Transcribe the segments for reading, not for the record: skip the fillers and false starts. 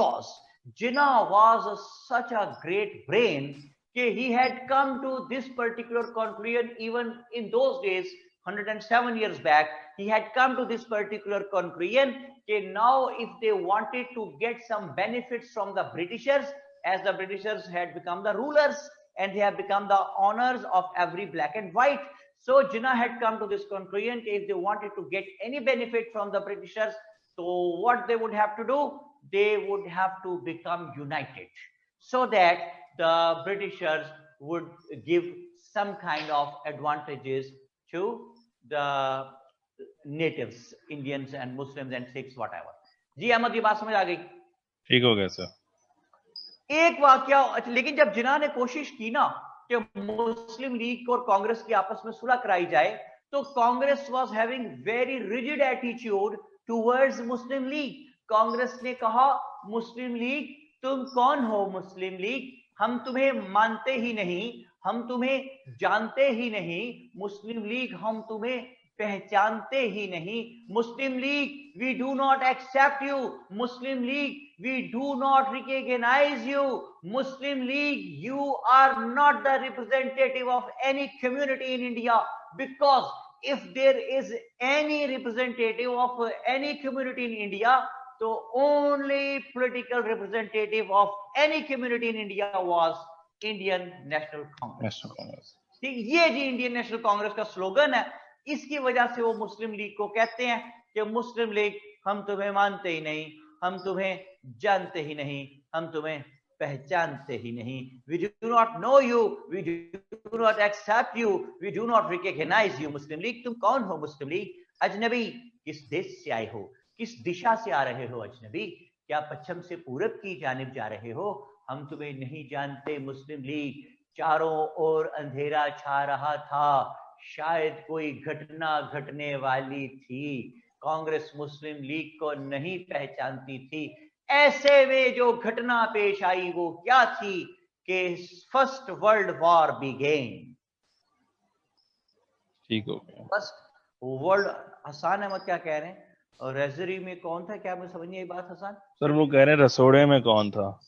because Jinnah was such a great brain. He had come to this particular conclusion even in those days, 107 years back. He had come to this particular conclusion that now if they wanted to get some benefits from the Britishers, as the Britishers had become the rulers and they have become the owners of every black and white. So Jinnah had come to this conclusion that if they wanted to get any benefit from the Britishers, so what they would have to do, they would have to become united so that the Britishers would give some kind of advantages to the natives, Indians and Muslims and Sikhs, whatever. जी अहमद, ये बात समझ आ गई? ठीक हो गया sir. एक वाकया, लेकिन जब जिन्ना ने कोशिश की ना कि मुस्लिम लीग और कांग्रेस की आपस में सुलह कराई जाए, तो Congress was having very rigid attitude towards Muslim league. Congress ने कहा, मुस्लिम लीग तुम कौन हो? मुस्लिम लीग हम तुम्हें मानते ही नहीं, हम तुम्हें जानते ही नहीं, मुस्लिम लीग हम तुम्हें पहचानते ही नहीं, Muslim League we do not accept you, Muslim League we do not recognize you, Muslim League you are not the representative of any community in India, because if there is any representative of any community in India, so only political representative of any community in India was Indian National Congress. ठीक, ये जी Indian National Congress का slogan है। इसकी वजह से वो मुस्लिम league को कहते हैं कि मुस्लिम लीग हम तुम्हें मानते ही नहीं, हम तुम्हें जानते ही नहीं, हम तुम्हें पहचानते ही नहीं। We do not know you, we do not accept you, we do not recognize you, Muslim league तुम कौन हो? मुस्लिम लीग अजनबी, किस देश से आए हो, किस दिशा से आ रहे हो? अजनबी, क्या पश्चिम से पूरब की जानिब जा रहे हो? हम तुम्हें नहीं जानते। मुस्लिम लीग चारों ओर अंधेरा छा रहा था, शायद कोई घटना घटने वाली थी, कांग्रेस मुस्लिम लीग को नहीं पहचानती थी। ऐसे में जो घटना पेश आई वो क्या थी कि फर्स्ट वर्ल्ड वॉर बिगेन। ठीक हो गया। फर्स्ट वर्ल्ड, हसन अहमद क्या कह रहे हैं? और रेजरी में कौन था? क्या मुझे समझ नहीं आई बात हसन? सर वो कह रहे हैं रसोड़े में कौन था।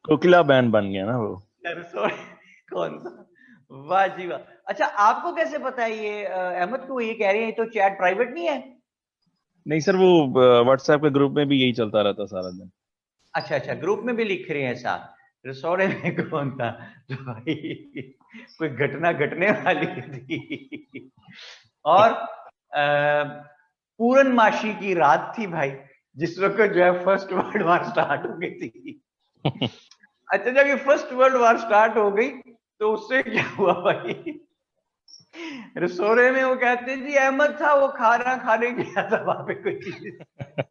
कोकिला बैन बन गया ना वो। रसोड़े कौन था? वाह जी वाह। अच्छा, आपको कैसे पता है ये? अहमद को ये कह रहे हैं तो चैट प्राइवेट नहीं है? नहीं सर, वो व्हाट्सएप के ग्रुप में भी यही चलता रहता सारा दिन। अच्छा अच्छा, ग्रुप में भी लिख रहे हैं साथ, रसोड़े में कौन था? तो भाई कोई घटना घटने वाली थी और पूर्णमासी की रात थी भाई, जिस वक्त जो है फर्स्ट वर्ल्ड वॉर स्टार्ट हो गई थी। अच्छा, जब ये फर्स्ट वर्ल्ड वॉर स्टार्ट हो गई तो उससे क्या हुआ भाई? रसोड़े में वो कहते हैं जी अहमद था, वो खाना खाने गया था वहां पे कोई चीज।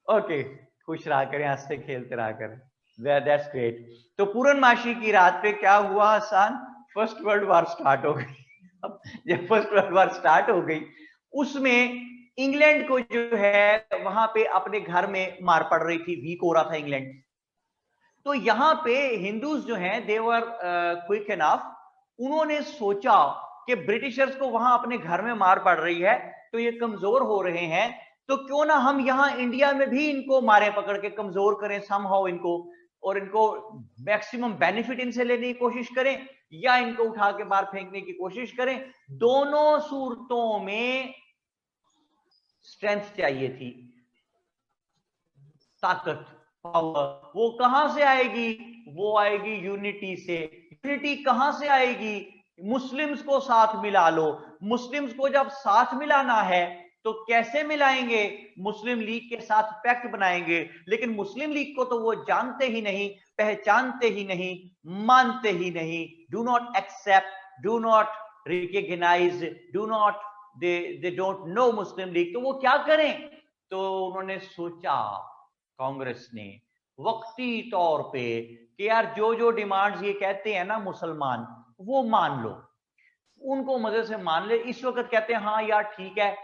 ओके, खुश रहा करें, हंसते खेलते रहा करें, दैट्स ग्रेट। तो पूर्णमासी की रात पे क्या हुआ Hasan? First world war start हो गई। अब जब फर्स्ट वर्ल्ड वॉर स्टार्ट हो गई, उसमें इंग्लैंड को जो है वहां पे अपने घर में मार पड़ रही थी, वीक हो रहा था इंग्लैंड। तो यहाँ पे हिंदूज जो हैं देवर क्विक इनफ, उन्होंने सोचा कि ब्रिटिशर्स को वहां अपने घर में मार पड़ रही है तो ये कमजोर हो रहे हैं, तो क्यों ना हम यहाँ इंडिया में भी इनको मारे पकड़ के कमजोर करें समहाउ इनको, और इनको मैक्सिमम बेनिफिट इनसे लेने की कोशिश करें या इनको उठा के बाहर फेंकने की कोशिश करें। दोनों सूरतों में स्ट्रेंथ चाहिए थी, ताकत, पावर। वो कहां से आएगी? वो आएगी यूनिटी से। यूनिटी कहां से आएगी? मुस्लिम्स को साथ मिला लो। मुस्लिम्स को जब साथ मिलाना है तो कैसे मिलाएंगे? मुस्लिम लीग के साथ पैक्ट बनाएंगे, लेकिन मुस्लिम लीग को तो वो जानते ही नहीं, पहचानते ही नहीं, मानते ही नहीं। Do not accept, do not recognize, do not, they don't know Muslim League. तो वो क्या करें? तो उन्होंने सोचा कांग्रेस ने वक्ती तौर पे कि यार जो जो डिमांड्स ये कहते हैं ना मुसलमान, वो मान लो, उनको मजे से मान ले। इस वक्त कहते हैं हाँ यार ठीक है,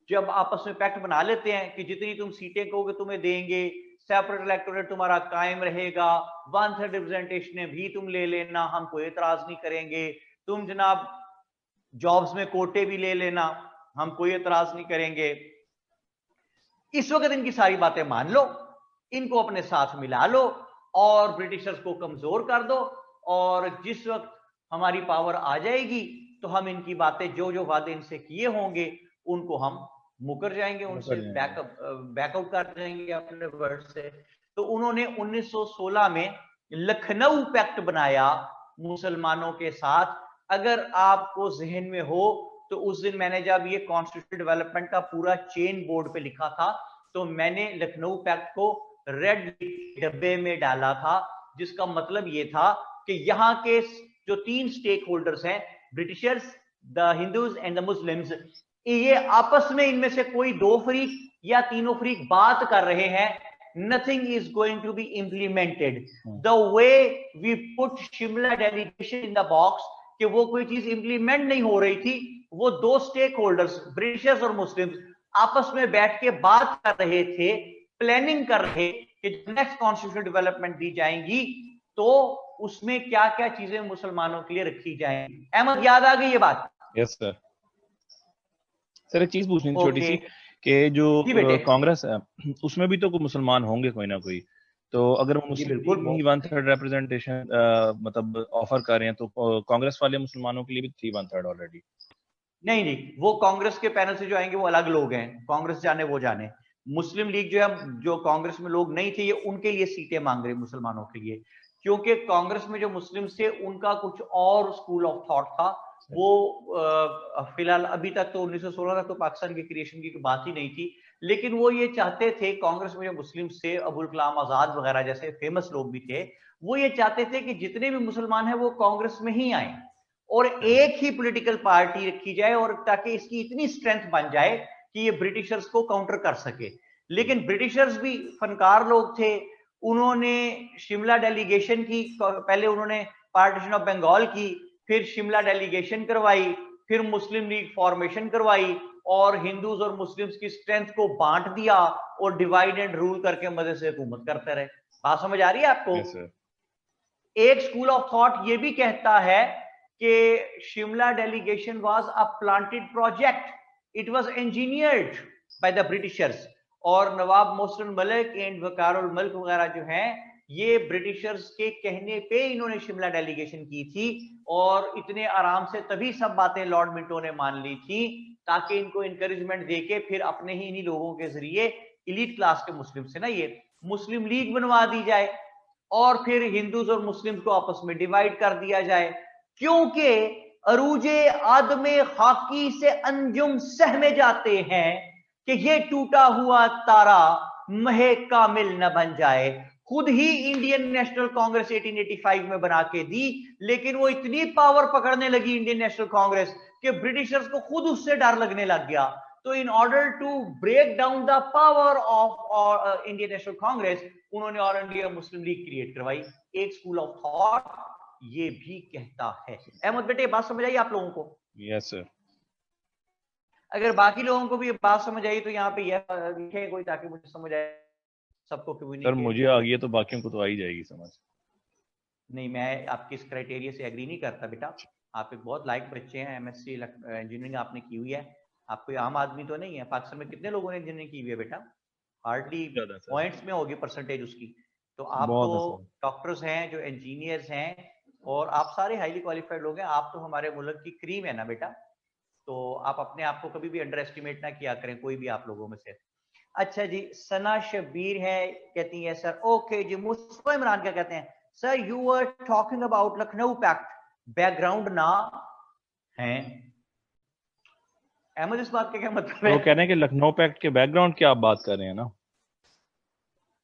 जब आपस में पैक्ट बना लेते हैं कि जितनी तुम सीटें कहोगे तुम्हें देंगे, सेपरेट इलेक्टोरेट तुम्हारा कायम रहेगा, 1/3 रिप्रेजेंटेशन भी तुम ले लेना, हम कोई एतराज नहीं करेंगे, तुम जनाब जॉब्स में कोटे भी ले लेना, हम कोई एतराज नहीं करेंगे। इस वक्त इनकी सारी बातें मान लो, इनको अपने साथ मिला लो और ब्रिटिशर्स को कमजोर कर दो, और जिस वक्त हमारी पावर आ जाएगी तो हम इनकी बातें, जो जो वादे इनसे किए होंगे उनको हम मुकर जाएंगे, उनसे बैकआउट कर जाएंगे अपने वर्ड से। तो उन्होंने 1916 में लखनऊ पैक्ट बनाया मुसलमानों के साथ। अगर आपको जहन में हो तो उस दिन मैंने जब ये कॉन्स्टिट्यूशन डेवलपमेंट का पूरा चेन बोर्ड पे लिखा था, तो मैंने लखनऊ पैक्ट को रेड डब्बे में डाला था, जिसका मतलब ये था कि यहाँ के जो 3 स्टेक होल्डर्स हैं, Britishers, the Hindus and the Muslims, ये आपस में इनमें से कोई 2 फरीक या तीनों फरीक बात कर रहे हैं, nothing is going to be implemented the way we put Shimla delegation in the box, कि वो कोई चीज इंप्लीमेंट नहीं हो रही थी। वो 2 स्टेक होल्डर्स, ब्रिटिशर्स और मुस्लिम्स, आपस में बैठ के बात कर रहे थे, प्लानिंग कर रहे कि नेक्स्ट कॉन्स्टिट्यूशन डेवलपमेंट दी जाएंगी तो उसमें क्या क्या चीजें मुसलमानों के लिए रखी जाएंगी। अहमद, याद आ गई ये बात? Yes sir. सर एक चीज पूछनी थी छोटी सी, कि जो कांग्रेस है उसमें भी तो कोई मुसलमान होंगे कोई ना कोई, तो अगर वो मुस्लिम लीग ही 1/3 रिप्रेजेंटेशन मतलब ऑफर कर रहे हैं, तो कांग्रेस वाले मुसलमानों के लिए भी 3/3 ऑलरेडी? नहीं, वो कांग्रेस के पैनल से जो आएंगे वो अलग लोग हैं, कांग्रेस जाने वो जाने। मुस्लिम लीग जो है, जो कांग्रेस में लोग नहीं थे, ये उनके लिए सीटें मांग रहे मुसलमानों के लिए, क्योंकि कांग्रेस में जो मुस्लिम थे उनका कुछ और स्कूल ऑफ थॉट था। वो फिलहाल अभी तक तो 1916 तक तो पाकिस्तान के क्रिएशन की बात ही नहीं थी, लेकिन वो ये चाहते थे, कांग्रेस में जो मुस्लिम थे, अबुल कलाम आजाद वगैरह जैसे फेमस लोग भी थे, वो ये चाहते थे कि जितने भी मुसलमान हैं वो कांग्रेस में ही आए और एक ही पॉलिटिकल पार्टी रखी जाए, और ताकि इसकी इतनी स्ट्रेंथ बन जाए कि ये ब्रिटिशर्स को काउंटर कर सके। लेकिन ब्रिटिशर्स भी फनकार लोग थे, उन्होंने शिमला डेलीगेशन की, पहले उन्होंने पार्टीशन ऑफ बंगाल की, फिर शिमला डेलीगेशन करवाई, फिर मुस्लिम लीग फॉर्मेशन करवाई, और हिंदूज और मुस्लिम्स की स्ट्रेंथ को बांट दिया और डिवाइड एंड रूल करके मजे से हुकूमत करते रहे। बात समझ आ रही है आपको? yes, एक स्कूल ऑफ थॉट ये भी कहता है कि Shimla delegation was a planted project, it was engineered by the Britishers, और नवाब मोहसिन मलिक एंड वकारुल मल्क वगैरह जो हैं, ये ब्रिटिशर्स के कहने पे इन्होंने शिमला डेलीगेशन की थी, और इतने आराम से तभी सब बातें लॉर्ड मिंटो ने मान ली थी, ताकि इनको इंकरेजमेंट देके फिर अपने ही इन्हीं लोगों के जरिए इलीट क्लास के मुस्लिम से ना ये मुस्लिम लीग बनवा दी जाए, और फिर हिंदूज और मुस्लिम को आपस में डिवाइड कर दिया जाए, क्योंकि अरूजे आदमे खाकी से अंजुम सहमे जाते हैं कि ये टूटा हुआ तारा महे कामिल न बन जाए। खुद ही इंडियन नेशनल कांग्रेस 1885 में बना के दी, लेकिन वो इतनी पावर पकड़ने लगी इंडियन नेशनल कांग्रेस कि ब्रिटिशर्स को खुद उससे डर लगने लग गया। तो in order to break down the power of Indian National Congress, उन्होंने ऑल इंडिया मुस्लिम लीग क्रिएट करवाई। एक स्कूल ऑफ थॉट ये भी कहता है। अहमद बेटे, बात समझ आई आप लोगों को? Yes sir. अगर बाकी लोगों को भी बात समझ आई तो यहाँ पे यह लिखे कोई, ताकि मुझे समझ आए सबको। सर मुझे आ गई है तो बाकियों को तो आ ही जाएगी समझ। नहीं, मैं आपके इस क्राइटेरिया से एग्री नहीं करता बेटा। आप एक बहुत लायक बच्चे हैं, एमएससी इंजीनियरिंग आपने की हुई है, आप कोई आम आदमी तो नहीं है। पाकिस्तान में कितने लोगों ने इंजीनियरिंग की हुई है बेटा? हार्डली पॉइंट्स में होगी परसेंटेज उसकी। तो आप तो डॉक्टर्स हैं, जो इंजीनियर्स हैं, और आप सारे हाईली क्वालिफाइड लोग हैं। आप तो हमारे मुल्क की क्रीम है ना बेटा, तो आप अपने आप को कभी भी अंडर एस्टिमेट ना किया करें, कोई भी आप लोगों में से। अच्छा जी, सना शबीर है, कहती है सर ओके जी। मुस्तफा इमरान क्या कहते हैं? Sir you were talking about Lucknow pact, background ना है। अहमद, इस बात का क्या मतलब है? वो कह रहे हैं कि लखनऊ पैक्ट के बैकग्राउंड की आप बात कर रहे हैं ना?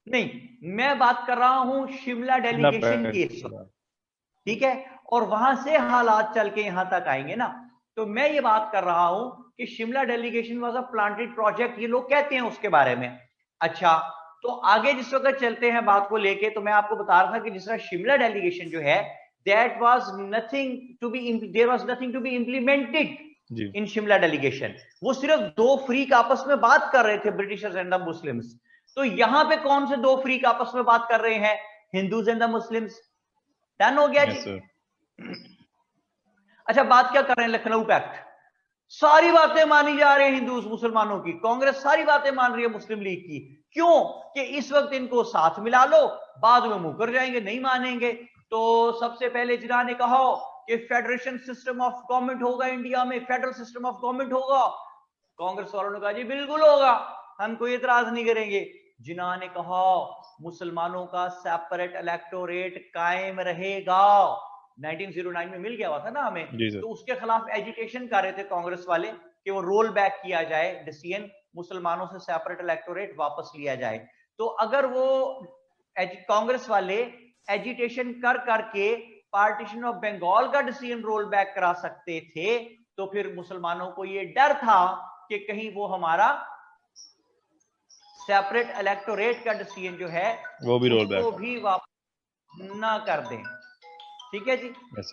नहीं, मैं बात कर रहा हूं शिमला डेलीगेशन केस, ठीक है, और वहां से हालात चल के यहां तक आएंगे ना। तो मैं ये बात कर रहा हूं कि Shimla delegation was a planted project, ये लोग कहते हैं उसके बारे में। अच्छा, तो आगे जिस वक्त चलते हैं बात को लेके, तो मैं आपको बता रहा था कि जिस तरह शिमला डेलीगेशन जो है, that was nothing to be, there was nothing to be implemented in Shimla delegation. वो सिर्फ 2 फ्रीक आपस में बात कर रहे थे, ब्रिटिशर्स एंड द मुस्लिम्स। तो यहां पे कौन से 2 फ्रीक आपस में बात कर रहे हैं? Hindus and the Muslims. Done हो गया जी। अच्छा, बात क्या कर रहे हैं? लखनऊ पैक्ट। सारी बातें मानी जा रही है हिंदू मुसलमानों की, कांग्रेस सारी बातें मान रही है मुस्लिम लीग की। क्यों? कि इस वक्त इनको साथ मिला लो, बाद में मुकर जाएंगे, नहीं मानेंगे। तो सबसे पहले जिन्ना ने कहा कि फेडरेशन सिस्टम ऑफ गवर्नमेंट होगा इंडिया में, फेडरल सिस्टम ऑफ गवर्नमेंट होगा। कांग्रेस वालों ने कहा जी बिल्कुल होगा, हम कोई एतराज नहीं करेंगे। जिन्ना ने कहा मुसलमानों का सेपरेट इलेक्टोरेट कायम रहेगा, 1909 में मिल गया हुआ था ना हमें, तो उसके खिलाफ एजिटेशन कर रहे थे कांग्रेस वाले कि वो रोल बैक किया जाए डिसीजन, मुसलमानों से सेपरेट इलेक्टोरेट वापस लिया जाए। तो अगर वो कांग्रेस वाले एजिटेशन कर करके पार्टीशन ऑफ बंगाल का डिसीजन रोल बैक करा सकते थे, तो फिर मुसलमानों को ये डर था कि कहीं वो हमारा सेपरेट इलेक्टोरेट का डिसीजन जो है वो भी रोल बैक भी वापस ना कर दें। ठीक है जी। yes,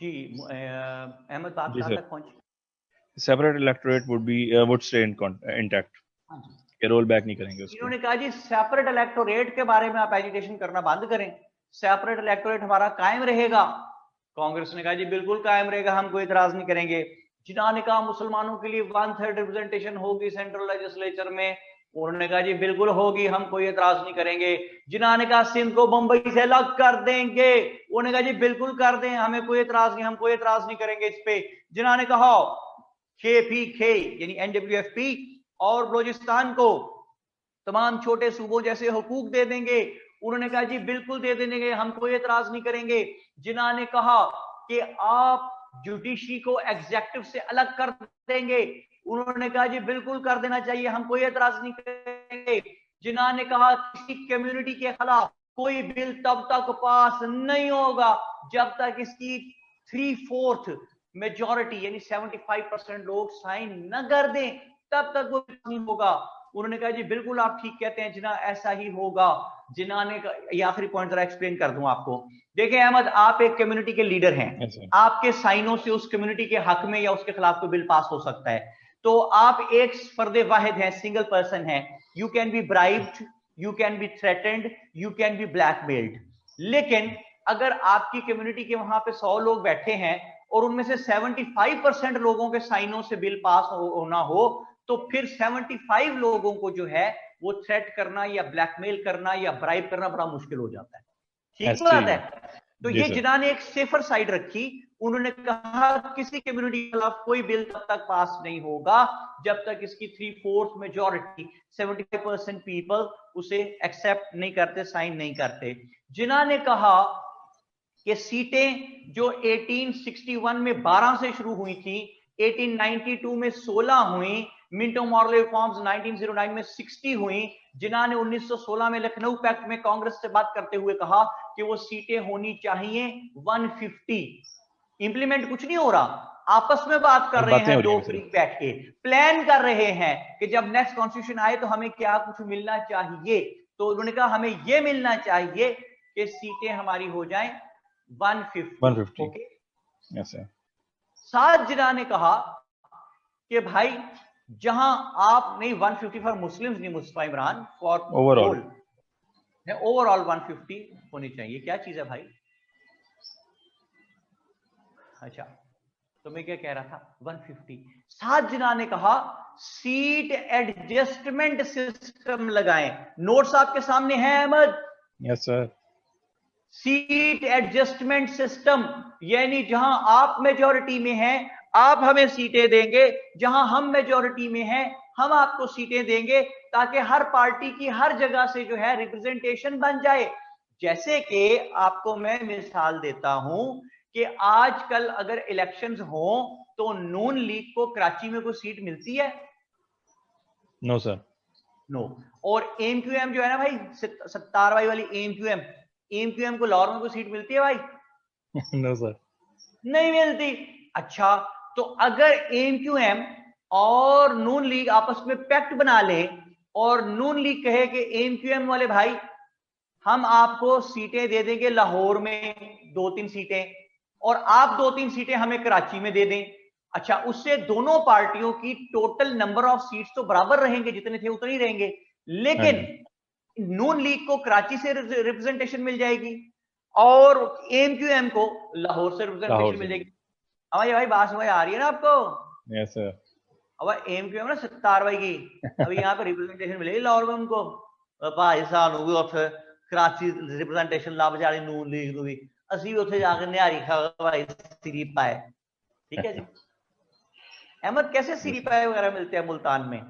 जी अहमद बात कहां तक पहुंची? Separate electorate would stay intact, के रोल बैक नहीं करेंगे उसको। इन्होंने कहा जी सेपरेट इलेक्टोरेट के बारे में आप एजिटेशन करना बंद करें, सेपरेट इलेक्टोरेट हमारा कायम रहेगा। कांग्रेस ने कहा जी बिल्कुल कायम रहेगा, हम कोई इतराज नहीं करेंगे। जिन्ना ने कहा मुसलमानों के लिए 1/3 रिप्रेजेंटेशन होगी सेंट्रल लेजिस्लेचर में, उन्होंने कहा जी बिल्कुल होगी, हम कोई एतराज नहीं करेंगे। जिन्ना ने कहा सिंध को बंबई से अलग कर देंगे, उन्होंने कहा जी बिल्कुल कर दें, हमें कोई एतराज नहीं, हम कोई एतराज नहीं करेंगे इस पे। जिन्ना ने कहा KPK यानी NWFP और बलोचिस्तान को तमाम छोटे सूबों जैसे हुकूक दे देंगे, उन्होंने कहा जी बिल्कुल दे देंगे, हम कोई एतराज नहीं करेंगे। जिन्ना ने कहा कि आप जुडिशरी को एग्जेक्टिव से अलग कर देंगे, उन्होंने कहा जी बिल्कुल कर देना चाहिए, हम कोई एतराज नहीं करेंगे। जिन्ना ने कहा किसी कम्युनिटी के खिलाफ कोई बिल तब तक पास नहीं होगा जब तक इसकी 3/4 मेजॉरिटी यानी 75% लोग साइन न कर दें, तब तक वो नहीं होगा। उन्होंने कहा जी बिल्कुल आप ठीक कहते हैं जिन्ना, ऐसा ही होगा। जिन्ना ने ये आखिरी पॉइंट जरा एक्सप्लेन कर दूं आपको। देखिए अहमद, आप एक कम्युनिटी के लीडर हैं, आपके साइनों से उस कम्युनिटी के हक में या उसके खिलाफ कोई बिल पास हो सकता है, तो आप एक फर्द वाहिद हैं, सिंगल पर्सन है। You can be bribed, you can be threatened, you can be blackmailed. लेकिन अगर आपकी कम्युनिटी के वहां पे 100 लोग बैठे हैं और उनमें से 75% लोगों के साइनों से बिल पास होना हो, तो फिर 75 लोगों को जो है वो थ्रेट करना या ब्लैकमेल करना या ब्राइब करना बड़ा मुश्किल हो जाता है। ठीक बात है। तो ये जिन्ना ने एक सेफर साइड रखी, उन्होंने कहा किसी कम्युनिटी के खिलाफ कोई बिल तब तक पास नहीं होगा जब तक इसकी 3/4 मेजॉरिटी 75% पीपल उसे एक्सेप्ट नहीं करते, साइन नहीं करते। जिन्ना ने कहा कि सीटें जो 1861 में 12 से शुरू हुई थी, 1892 में 16 हुई, मिंटो मॉर्ले रिफॉर्म्स 1909 में 60 हुई। जिन्ना ने 1916 में लखनऊ पैक्ट में कांग्रेस से बात करते हुए कहा कि वो सीटें होनी चाहिए 150। इंप्लीमेंट कुछ नहीं हो रहा, आपस में बात कर रहे हैं, दो फ्रीक बैठ के प्लान कर रहे हैं कि जब नेक्स्ट कॉन्स्टिट्यूशन आए तो हमें क्या कुछ मिलना चाहिए। तो उन्होंने कहा हमें यह मिलना चाहिए कि सीटें हमारी हो जाएं 150। ओके, साथ जिन्ना ने कहा कि भाई जहां आप नहीं 150 फॉर मुस्लिम्स नहीं मुस्तफा इमरान, फॉर ओवरऑल 150 होनी चाहिए। क्या चीज है भाई? अच्छा, तो मैं क्या कह रहा था 150। सात जना ने कहा सीट एडजस्टमेंट सिस्टम लगाएं। नोट्स आपके सामने हैं Ahmed? Yes sir. Seat adjustment system, यानी जहां आप मेजॉरिटी में हैं आप हमें सीटें देंगे, जहां हम मेजॉरिटी में हैं हम आपको सीटें देंगे, ताकि हर पार्टी की हर जगह से जो है रिप्रेजेंटेशन बन जाए। जैसे कि आपको मैं मिसाल देता हूं कि आजकल अगर इलेक्शंस हो तो नून लीग को कराची में कोई सीट मिलती है? No sir. नो। और एमक्यूएम जो है ना भाई, सत्तार भाई वाली एमक्यूएम को लाहौर में कोई सीट मिलती है भाई? No sir. नहीं मिलती। अच्छा, तो अगर एमक्यूएम और नून लीग आपस में पैक्ट बना ले और नून लीग कहे कि एमक्यूएम वाले भाई हम आपको सीटें दे देंगे लाहौर में 2-3 सीटें, और आप 2-3 सीटें हमें कराची में दे दें, अच्छा उससे दोनों पार्टियों की टोटल नंबर ऑफ सीट्स तो बराबर रहेंगे, जितने थे उतने ही रहेंगे, लेकिन नून लीग को कराची से रिप्रेजेंटेशन मिल जाएगी और एमक्यूएम को लाहौर से रिप्रेजेंटेशन मिल जाएगी। हमारी भाई बात समझ आ रही है ना आपको? Yes sir. अब एमक्यूएम ना सत्तार भाई की अभी यहाँ पे रिप्रेजेंटेशन मिलेगी लाहौर में उनको, भाई सानू भी उठे कराची रिप्रेजेंटेशन लब जानी नून लीग को भी, ਅਸੀਂ भी ਉੱਥੇ जाकर निहारी खा भाई सीरी पाए। ठीक है जी। अहमद कैसे सीरी पाए वगैरह मिलते हैं मुल्तान में?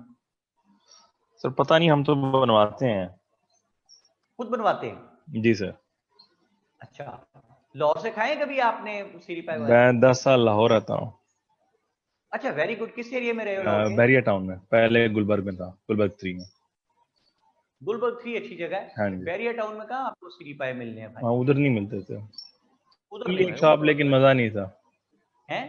सर पता नहीं, हम तो बनवाते हैं। खुद बनवाते हैं? जी सर। अच्छा, लाहौर से खाए कभी आपने सीरी पाए वगैरह? मैं 10 साल लाहौर रहता हूँ। अच्छा, वेरी गुड। किस एरिया में रहे हो लाहौर के? बैरिया टाउन में, पहले गुलबर्ग में था, गुलबर्ग 3 में। गुलबर्ग 3 अच्छी जगह है। हाँ जी। बैरिया टाउन में कहाँ आपको सीरी पाए मिलने हैं भाई? हाँ, उधर नहीं मिलते थे। उधर नहीं है शॉप, लेकिन मजा नहीं था। हैं?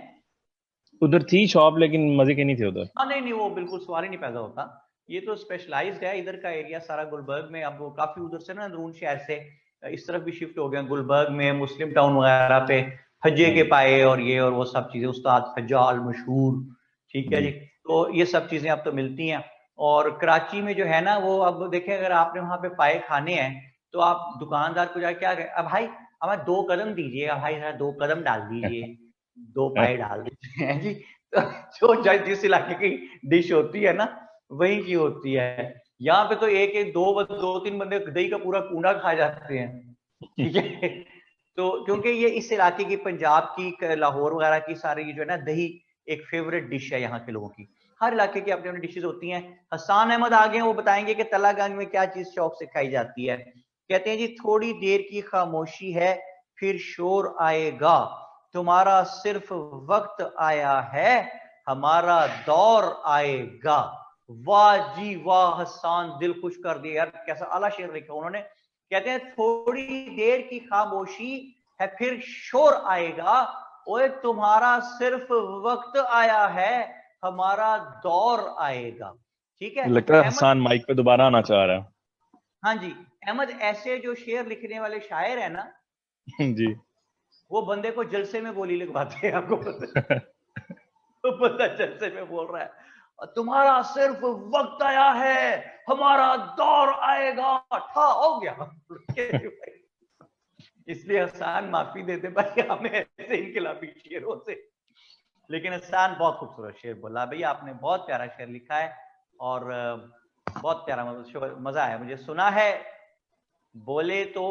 उधर थी शॉप लेकिन मजे के नहीं थे उधर। हाँ नहीं, वो बिल्कुल सवाल ही नहीं पैदा होता। ये तो स्पेशलाइज्ड है इधर का एरिया सारा गुलबर्ग में। अब वो काफी उधर से ना अंदरून शहर से इस तरफ भी शिफ्ट हो गया, गुलबर्ग में मुस्लिम टाउन वगैरह पे फज्जे के पाए और ये और वो सब चीजें, उस्ताद फज्जाल मशहूर। ठीक है जी। तो ये सब चीजें अब तो मिलती हैं। और कराची में जो है ना वो, अब देखें अगर आपने वहां पे पाए खाने हैं तो आप दुकानदार को जाके क्या कहें, अब भाई हमें 2 कदम दीजिएगा भाई, 2 कदम डाल दीजिए, 2 पाए डाल दीजिए हैं जी। तो जो जिस इलाके की डिश होती है ना वही की होती है। यहाँ पे तो एक एक 2-3 बंदे दही का पूरा कूड़ा खा जाते हैं। ठीक है। तो क्योंकि ये इस इलाके की, पंजाब की, लाहौर वगैरह की सारी जो है ना दही एक फेवरेट डिश है यहाँ के लोगों की। हर इलाके की अपनी अपनी डिशेज होती हैं। हसान अहमद आ गए, वो बताएंगे कि तलागंज में क्या चीज शौक से खाई जाती है। कहते हैं जी थोड़ी देर की खामोशी है फिर शोर आएगा, तुम्हारा सिर्फ वक्त आया है हमारा दौर आएगा। वाह जी वाह, हसान दिल खुश कर दिया यार, कैसा आला शेर लिखा उन्होंने। कहते हैं थोड़ी देर की खामोशी है फिर शोर आएगा, ओए तुम्हारा सिर्फ वक्त आया है हमारा दौर आएगा। ठीक है। लगता है हसान माइक पे दोबारा आना चाह रहा है। हाँ जी, अहमद ऐसे जो शेर लिखने वाले शायर है ना जी, वो बंदे को जलसे में बोली लगवाते हैं, आपको पता है? तो बंदा जलसे में बोल रहा है तुम्हारा सिर्फ वक्त आया है हमारा दौर आएगा, ठा हो गया। इसलिए हसान माफी देते भाई हमें ऐसे इनकलाबी शेरों से। लेकिन हसान बहुत खूबसूरत शेर बोला भैया आपने, बहुत प्यारा शेर लिखा है और बहुत प्यारा, मजा आया मुझे। सुना है बोले तो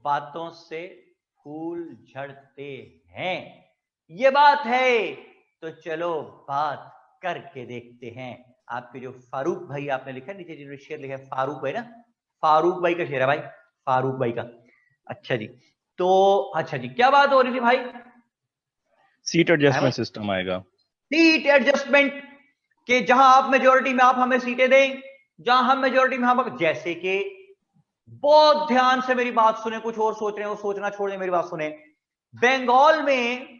बातों से फूल झड़ते हैं, ये बात है तो चलो बात करके देखते हैं। आपके जो फारूक भाई आपने लिखा नीचे जिन्होंने शेर लिखा है, फारूक भाई ना, फारूक भाई का शेर है भाई, फारूक भाई का। अच्छा जी, तो अच्छा जी क्या बात हो रही थी भाई? सीट एडजस्टमेंट सिस्टम आएगा। सीट एडजस्टमेंट के जहां आप मेजोरिटी में आप हमें सीटें दें, जहां हम मेजोरिटी में हम, जैसे कि बहुत ध्यान से मेरी बात सुने, कुछ और सोच रहे हैं वो सोचना छोड़ दें, मेरी बात सुने। बंगाल में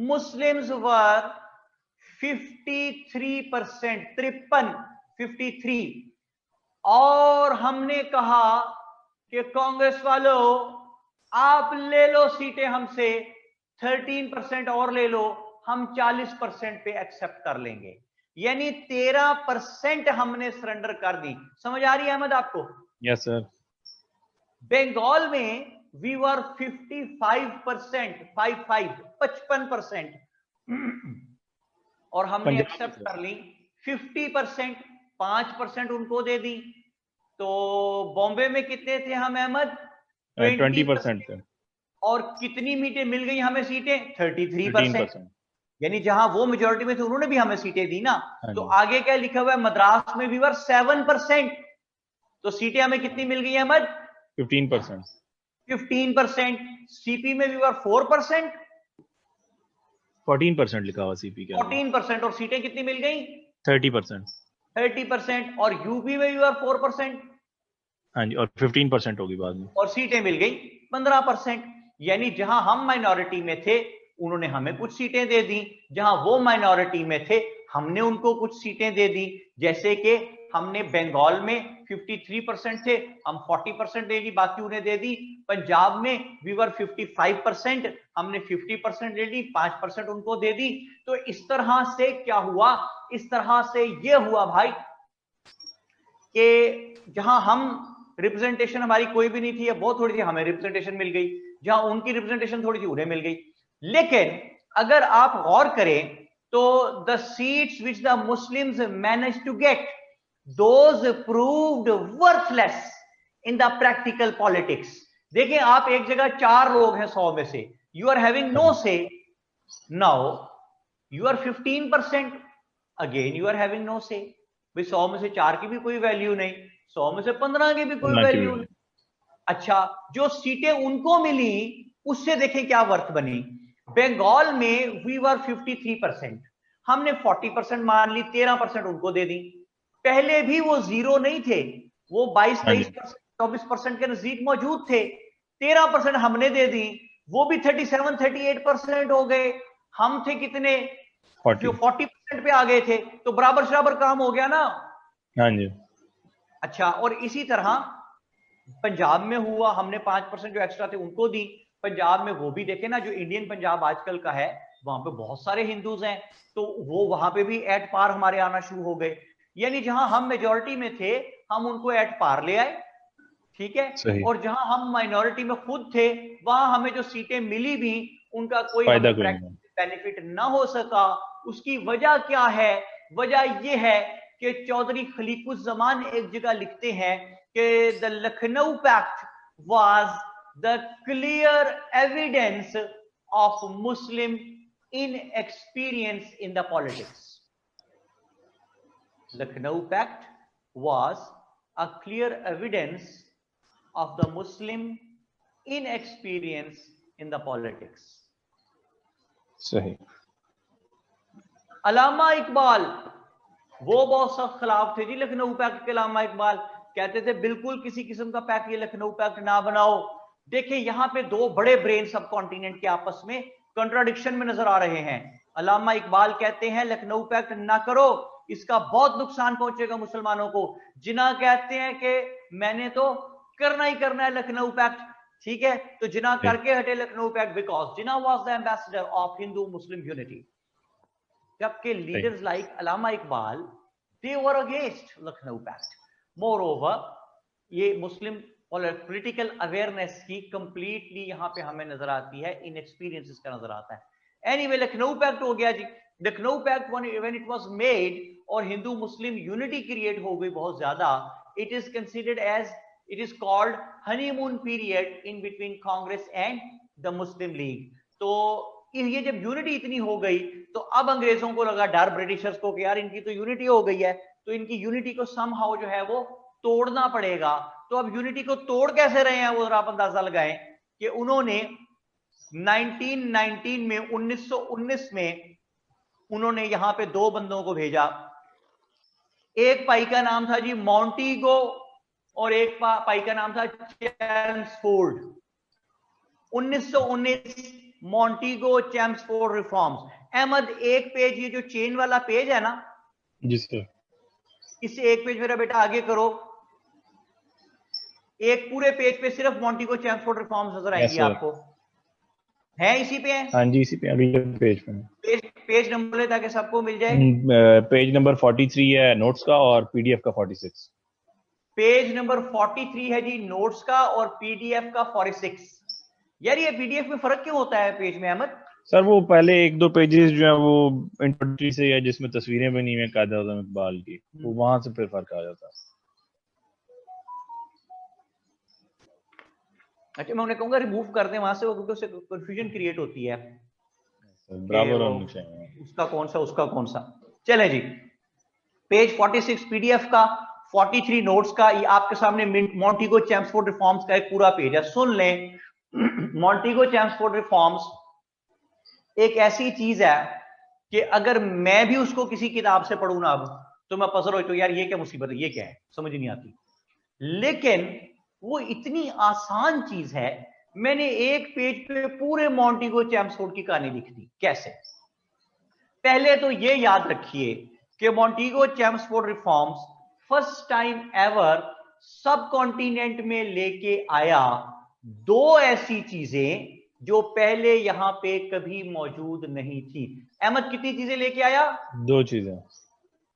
मुस्लिम्स वर 53%, 53, और हमने कहा कि कांग्रेस वालों आप ले लो सीटें हमसे, 13% और ले लो, हम 40% पे एक्सेप्ट कर लेंगे। यानी 13% हमने सरेंडर कर दी। समझ आ रही है अहमद आपको? Yes sir. बंगाल में वी वर 55%, 55%, और हमने एक्सेप्ट कर ली 50%, 5% उनको दे दी। तो बॉम्बे में कितने थे हम अहमद? 20% थे। और कितनी मीटें मिल गई हमें सीटें? 33%। यानी जहां वो मेजोरिटी में थे उन्होंने भी हमें सीटें दी ना। तो आगे क्या लिखा हुआ है? मद्रास में वी वर 7%। तो सीटें हमें कितनी मिल गई अहमद? 15%। 15%। सीपी में वी वर 4%। 14% लिखा हुआ सीपी के। 14%। और सीटें कितनी मिल गई? 30%। 30%। और यूपी में वी वर 4%। हाँ जी, और 15% होगी बाद में। और सीटें मिल गई 15%। यानी जहां हम माइनॉरिटी में थे उन्होंने हमें कुछ सीटें दे दी, जहां वो माइनॉरिटी में थे हमने उनको कुछ सीटें दे दी। जैसे कि हमने बंगाल में 53% थे, हम 40% दे दी, बाकी उन्हें दे दी। पंजाब में वी वर 55%, हमने 50% ले ली, 5% उनको दे दी। तो इस तरह से क्या हुआ? इस तरह से ये हुआ भाई कि जहां हम रिप्रेजेंटेशन हमारी कोई भी नहीं थी या बहुत थोड़ी थी, हमें रिप्रेजेंटेशन मिल गई। जहां उनकी रिप्रेजेंटेशन थोड़ी थी उन्हें मिल गई। लेकिन अगर आप गौर करें तो the seats which the Muslims manage to get those proved worthless in the practical politics. देखिए आप एक जगह 4 लोग हैं 100 में से, you are having no say. Now you are 15%, again you are having no say. भाई 100 में से 4 की भी कोई वैल्यू नहीं, 100 में से 15 की भी कोई वैल्यू नहीं। अच्छा, जो सीटें उनको मिली उससे देखें क्या वर्थ बनी। बंगाल में वी वर 53%, हमने 40% मान ली, 13% उनको दे दी। पहले भी वो जीरो नहीं थे, वो 22-23%, 24% के नजदीक मौजूद थे। 13% हमने दे दी, वो भी 37-38% हो गए। हम थे कितने? 40% पे आ गए थे। तो बराबर बराबर काम हो गया ना। हाँ जी। अच्छा, और इसी तरह पंजाब में हुआ, हमने 5% जो एक्स्ट्रा थे उनको दी। पंजाब में वो भी देखे ना, जो इंडियन पंजाब आजकल का है वहां पे बहुत सारे हिंदूज हैं, तो वो वहां पे भी एट पार हमारे आना शुरू हो गए। यानी जहां हम मेजॉरिटी में थे हम उनको एट पार ले आए, ठीक है। और जहां हम माइनॉरिटी में खुद थे वहां हमें जो सीटें मिली भी उनका कोई हमें प्रैक्टिकल बेनिफिट ना हो सका। उसकी वजह क्या है? वजह यह है कि चौधरी खलीकुज्जमान एक जगह लिखते हैं कि the Lucknow pact was the clear evidence of Muslim inexperience in the politics. Lucknow Pact was a clear evidence of the Muslim inexperience in the politics. सही। अलामा इकबाल वो बहुत सख्त खिलाफ थे जी लखनऊ पैक्ट के। अलामा इकबाल कहते थे बिल्कुल किसी किस्म का पैक्ट ये लखनऊ पैक्ट ना बनाओ। देखिए यहां पे दो बड़े ब्रेन सब कॉन्टिनेंट के आपस में कंट्राडिक्शन में नजर आ रहे हैं। अलामा इकबाल कहते हैं लखनऊ पैक्ट ना करो, इसका बहुत नुकसान पहुंचेगा मुसलमानों को। जिन्ना कहते हैं कि मैंने तो करना ही करना है लखनऊ पैक्ट, ठीक है। तो जिन्ना करके हटे Lucknow pact because Jinnah was the ambassador of Hindu Muslim unity. जबकि leaders like Allama Iqbal they were against Lucknow pact. Moreover ये मुस्लिम पॉलिटिकल अवेयरनेस की कंप्लीटली यहां पे हमें नजर आती है, इनएक्सपीरियंस इसका नजर आता है। एनीवे लखनऊ पैक्ट हो गया जी। Lucknow pact when it was made और हिंदू मुस्लिम यूनिटी क्रिएट हो गई बहुत ज्यादा, it is considered as it is called honeymoon period in between Congress and the Muslim League. तो ये जब यूनिटी इतनी हो गई तो अब अंग्रेजों को लगा डर ब्रिटिशर्स को कि यार इनकी तो यूनिटी हो गई है, तो इनकी यूनिटी को समहाउ जो है वो तोड़ना पड़ेगा। तो अब यूनिटी को तोड़ कैसे रहे हैं वो जरा आप अंदाजा लगाएं कि उन्होंने 1919 में 1919 में उन्होंने यहां पे दो बंदों को भेजा। एक पाई का नाम था जी मॉन्टीगो और एक पाई का नाम था Chelmsford. 1919 Montagu Chelmsford reforms. Ahmad एक पेज, ये जो चेन वाला पेज है ना जी सर, इसे एक पेज मेरा बेटा आगे करो। एक पूरे पेज पे सिर्फ मॉन्टीगो चैम्सफोर्ड रिफॉर्म्स नजर आएंगी आपको। है इसी पे है? हाँ जी इसी पे, अगले पेज पे। पेज नंबर ले ताकि सबको मिल जाए। पेज नंबर 43 है नोट्स का और पीडीएफ का 46। पेज नंबर 43 है जी नोट्स का और पीडीएफ का 46। यार ये पीडीएफ में फर्क क्यों होता है पेज में अहमद? सर वो पहले 1-2 पेजेस जो है वो इंट्रोडक्टरी से या जिसमें तस्वीरें बनी हुई हैं कायद आज़म इकबाल की, वो वहां से फिर फर्क आ जाता है। अच्छा, मैं उन्हें कहूंगा रिमूव कर दें वहां से, वो क्योंकि उससे कंफ्यूजन क्रिएट होती है बराबर होनी चाहिए, उसका कौन सा उसका कौन सा। चले जी, पेज 46 पीडीएफ का, 43 नोट्स का, ये आपके सामने मॉन्टेगो चैम्सफोर्ड रिफॉर्म्स का एक पूरा पेज है, सुन लें। मॉन्टेगो चैम्सफोर्ड रिफॉर्म्स एक ऐसी चीज है कि अगर मैं भी उसको किसी किताब से पढ़ूं ना अब, तो मैं पजल हो तो यार ये क्या मुसीबत है, ये क्या है, समझ नहीं आती। लेकिन वो इतनी आसान चीज है, मैंने एक पेज पे पूरे मॉन्टेगो चैम्सफोर्ड की कहानी लिख दी। कैसे? पहले तो ये याद रखिए कि मॉन्टेगो Chelmsford reforms first time ever सब कॉन्टिनेंट में लेके आया दो ऐसी चीजें जो पहले यहां पे कभी मौजूद नहीं थी। अहमद, कितनी चीजें लेके आया? 2 चीजें।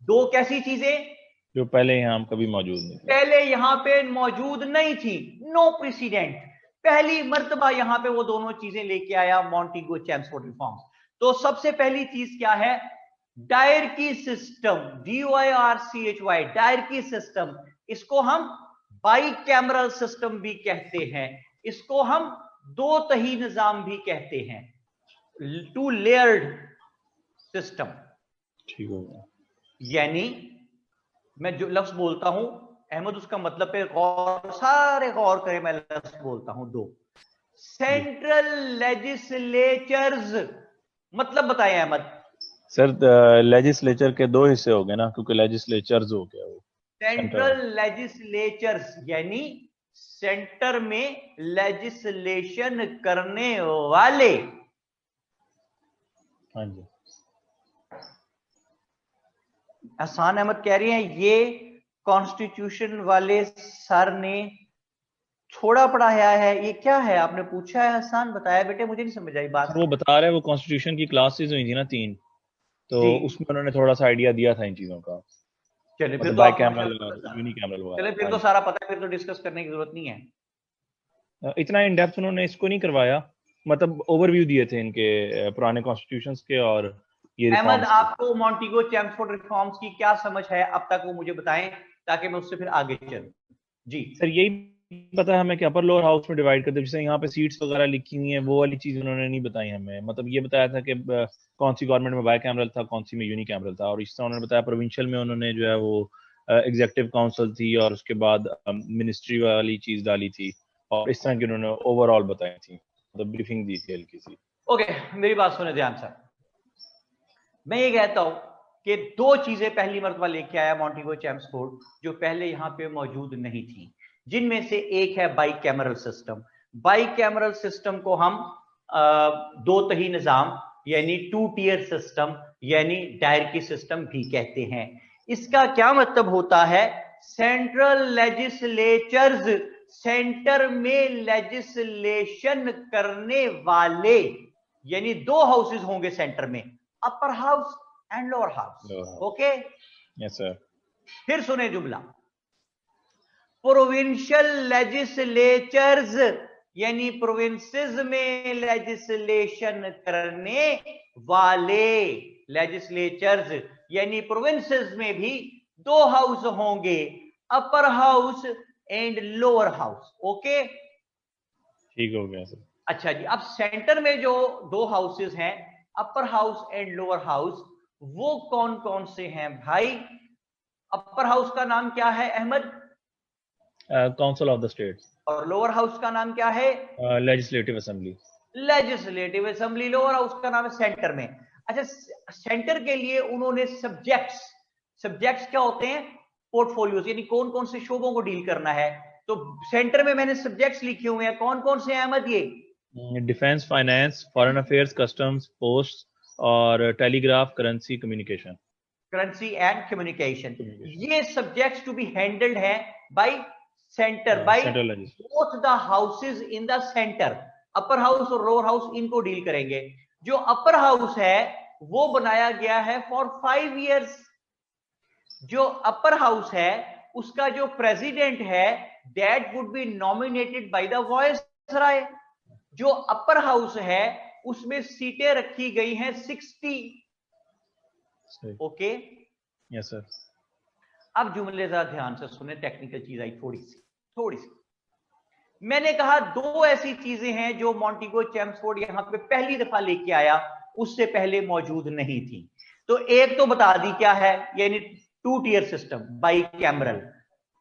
दो कैसी चीजें? जो पहले यहाँ कभी मौजूद नहीं थी, पहले यहां पे मौजूद नहीं थी, नो प्रेसिडेंट। पहली मर्तबा यहां पे वो दोनों चीजें लेके आया मॉन्टेगो चैम्सफोर्ड रिफॉर्म्स। तो सबसे पहली चीज क्या है? Dyarchy system, DYRCHY, dyarchy system. इसको हम बाई कैमरल सिस्टम भी कहते हैं, इसको हम दो तही निजाम भी कहते हैं, 2 लेयर्ड सिस्टम। ठीक हो गया। यानी मैं जो लफ्ज बोलता हूं अहमद, उसका मतलब पे गौर, सारे गौर करें, मैं लफ्ज बोलता हूं दो। सेंट्रल लेजिस्लेचर्स, मतलब बताएं अहमद। सर लेजिस्लेचर के 2 हिस्से हो गए ना, क्योंकि लेजिस्लेचर्स हो गया वो सेंट्रल लेजिस्लेचर्स यानी सेंटर में लेजिस्लेशन करने वाले। हाँ जी। एहसान अहमद कह रहे हैं ये कॉन्स्टिट्यूशन वाले सर ने थोड़ा पढ़ाया है, ये क्या है? आपने पूछा है एहसान, बताया बेटे, मुझे नहीं समझ आई बात। वो बता रहे हैं वो कॉन्स्टिट्यूशन की क्लासेस हुई थी ना 3, तो जी उसमें उन्होंने थोड़ा सा आइडिया दिया था इन चीजों का, चलिए फिर मतलब तो बाई आपको कैमरल माशाल्लाह और पता है। यूनी कैमरल चलिए वगैरह। फिर हाँ तो जी। सारा पता है, फिर तो डिस्कस करने की जरूरत नहीं है। इतना इन डेप्थ उन्होंने इसको नहीं करवाया, मतलब ओवरव्यू दिए थे इनके पुराने कॉन्स्टिट्यूशंस के और ये अहमद, रिफॉर्म्स के। आपको मॉन्टेगो चैम्सफोर्ड रिफॉर्म्स की क्या समझ है अब तक, वो मुझे बताएं ताकि मैं उससे फिर आगे चलूं। जी सर यही पता है हमें कि अपर लोअर हाउस में डिवाइड करते हैं, जैसे यहाँ पे सीट्स वगैरह लिखी हुई हैं, वो वाली चीज उन्होंने नहीं बताई हमें। मतलब ये बताया था कि कौन सी गवर्नमेंट में बाई कैमरल था, कौन सी में यूनी कैमरल था, और इस तरह उन्होंने बताया प्रोविंशियल में उन्होंने जो है वो एग्जेक्टिव काउंसिल थी और उसके बाद मिनिस्ट्री वाली चीज डाली थी, और इस तरह की उन्होंने ओवरऑल बताई थी, मतलब ब्रीफिंग दी थी हल्की सी। ओके, मेरी बात सुने ध्यान से। मैं ये कहता हूं कि दो चीजें पहली मर्तबा लेके आया मॉन्टेगो चैम्सफोर्ड जो पहले यहां पे मौजूद नहीं थी, जिनमें से एक है by cameral system. Bicameral system को हम दो तही निजाम यानी 2 टियर सिस्टम यानी डायरकी सिस्टम भी कहते हैं। इसका क्या मतलब होता है? सेंट्रल लेजिस्लेचर्स, सेंटर में लेजिस्लेशन करने वाले, यानी दो हाउसेस होंगे सेंटर में, upper house and lower house. Okay, yes sir. फिर सुने जुमला, प्रोविंशियल लेजिस्लेचर्स यानी प्रोविंसेस में लेजिस्लेशन करने वाले, लेजिस्लेचर्स यानी प्रोविंसेस में भी दो हाउस होंगे, upper house and lower house. Okay, ठीक हो गया सर। अच्छा जी, अब सेंटर में जो दो हाउसेस हैं, upper house and lower house, वो कौन कौन से हैं भाई? अपर हाउस का नाम क्या है Ahmed? Council of the states. और लोअर हाउस का नाम क्या है? Legislative assembly. Legislative assembly. Lower house का नाम है सेंटर में। अच्छा, सेंटर के लिए उन्होंने सब्जेक्ट्स, सब्जेक्ट्स क्या होते हैं? पोर्टफोलियोज, यानी कौन कौन से शोबों को डील करना है। तो सेंटर में मैंने सब्जेक्ट्स लिखे हुए हैं, कौन कौन से हैं अहमद? ये defence, finance, foreign affairs, customs, post और telegraph, currency, communication. Currency and communication, ये सब्जेक्ट्स टू बी हैंडल्ड है by centre, by central legislature. Both the houses in the centre. Upper house और लोअर हाउस इनको deal करेंगे। जो अपर house है वो बनाया गया है फॉर 5 इयर्स। जो अपर हाउस है उसका जो प्रेसिडेंट है that would be nominated by the viceroy. जो अपर हाउस है उसमें सीटें रखी गई हैं 60। Okay, yes sir. अब जुमले जरा ध्यान से सुने, टेक्निकल चीज आई थोड़ी सी। मैंने कहा दो ऐसी चीजें हैं जो मॉन्टेगो चेम्सफोर्ड यहां पे पहली दफा लेके आया, उससे पहले मौजूद नहीं थी। तो एक तो बता दी क्या है, यानी 2 टियर सिस्टम, बाई कैमरल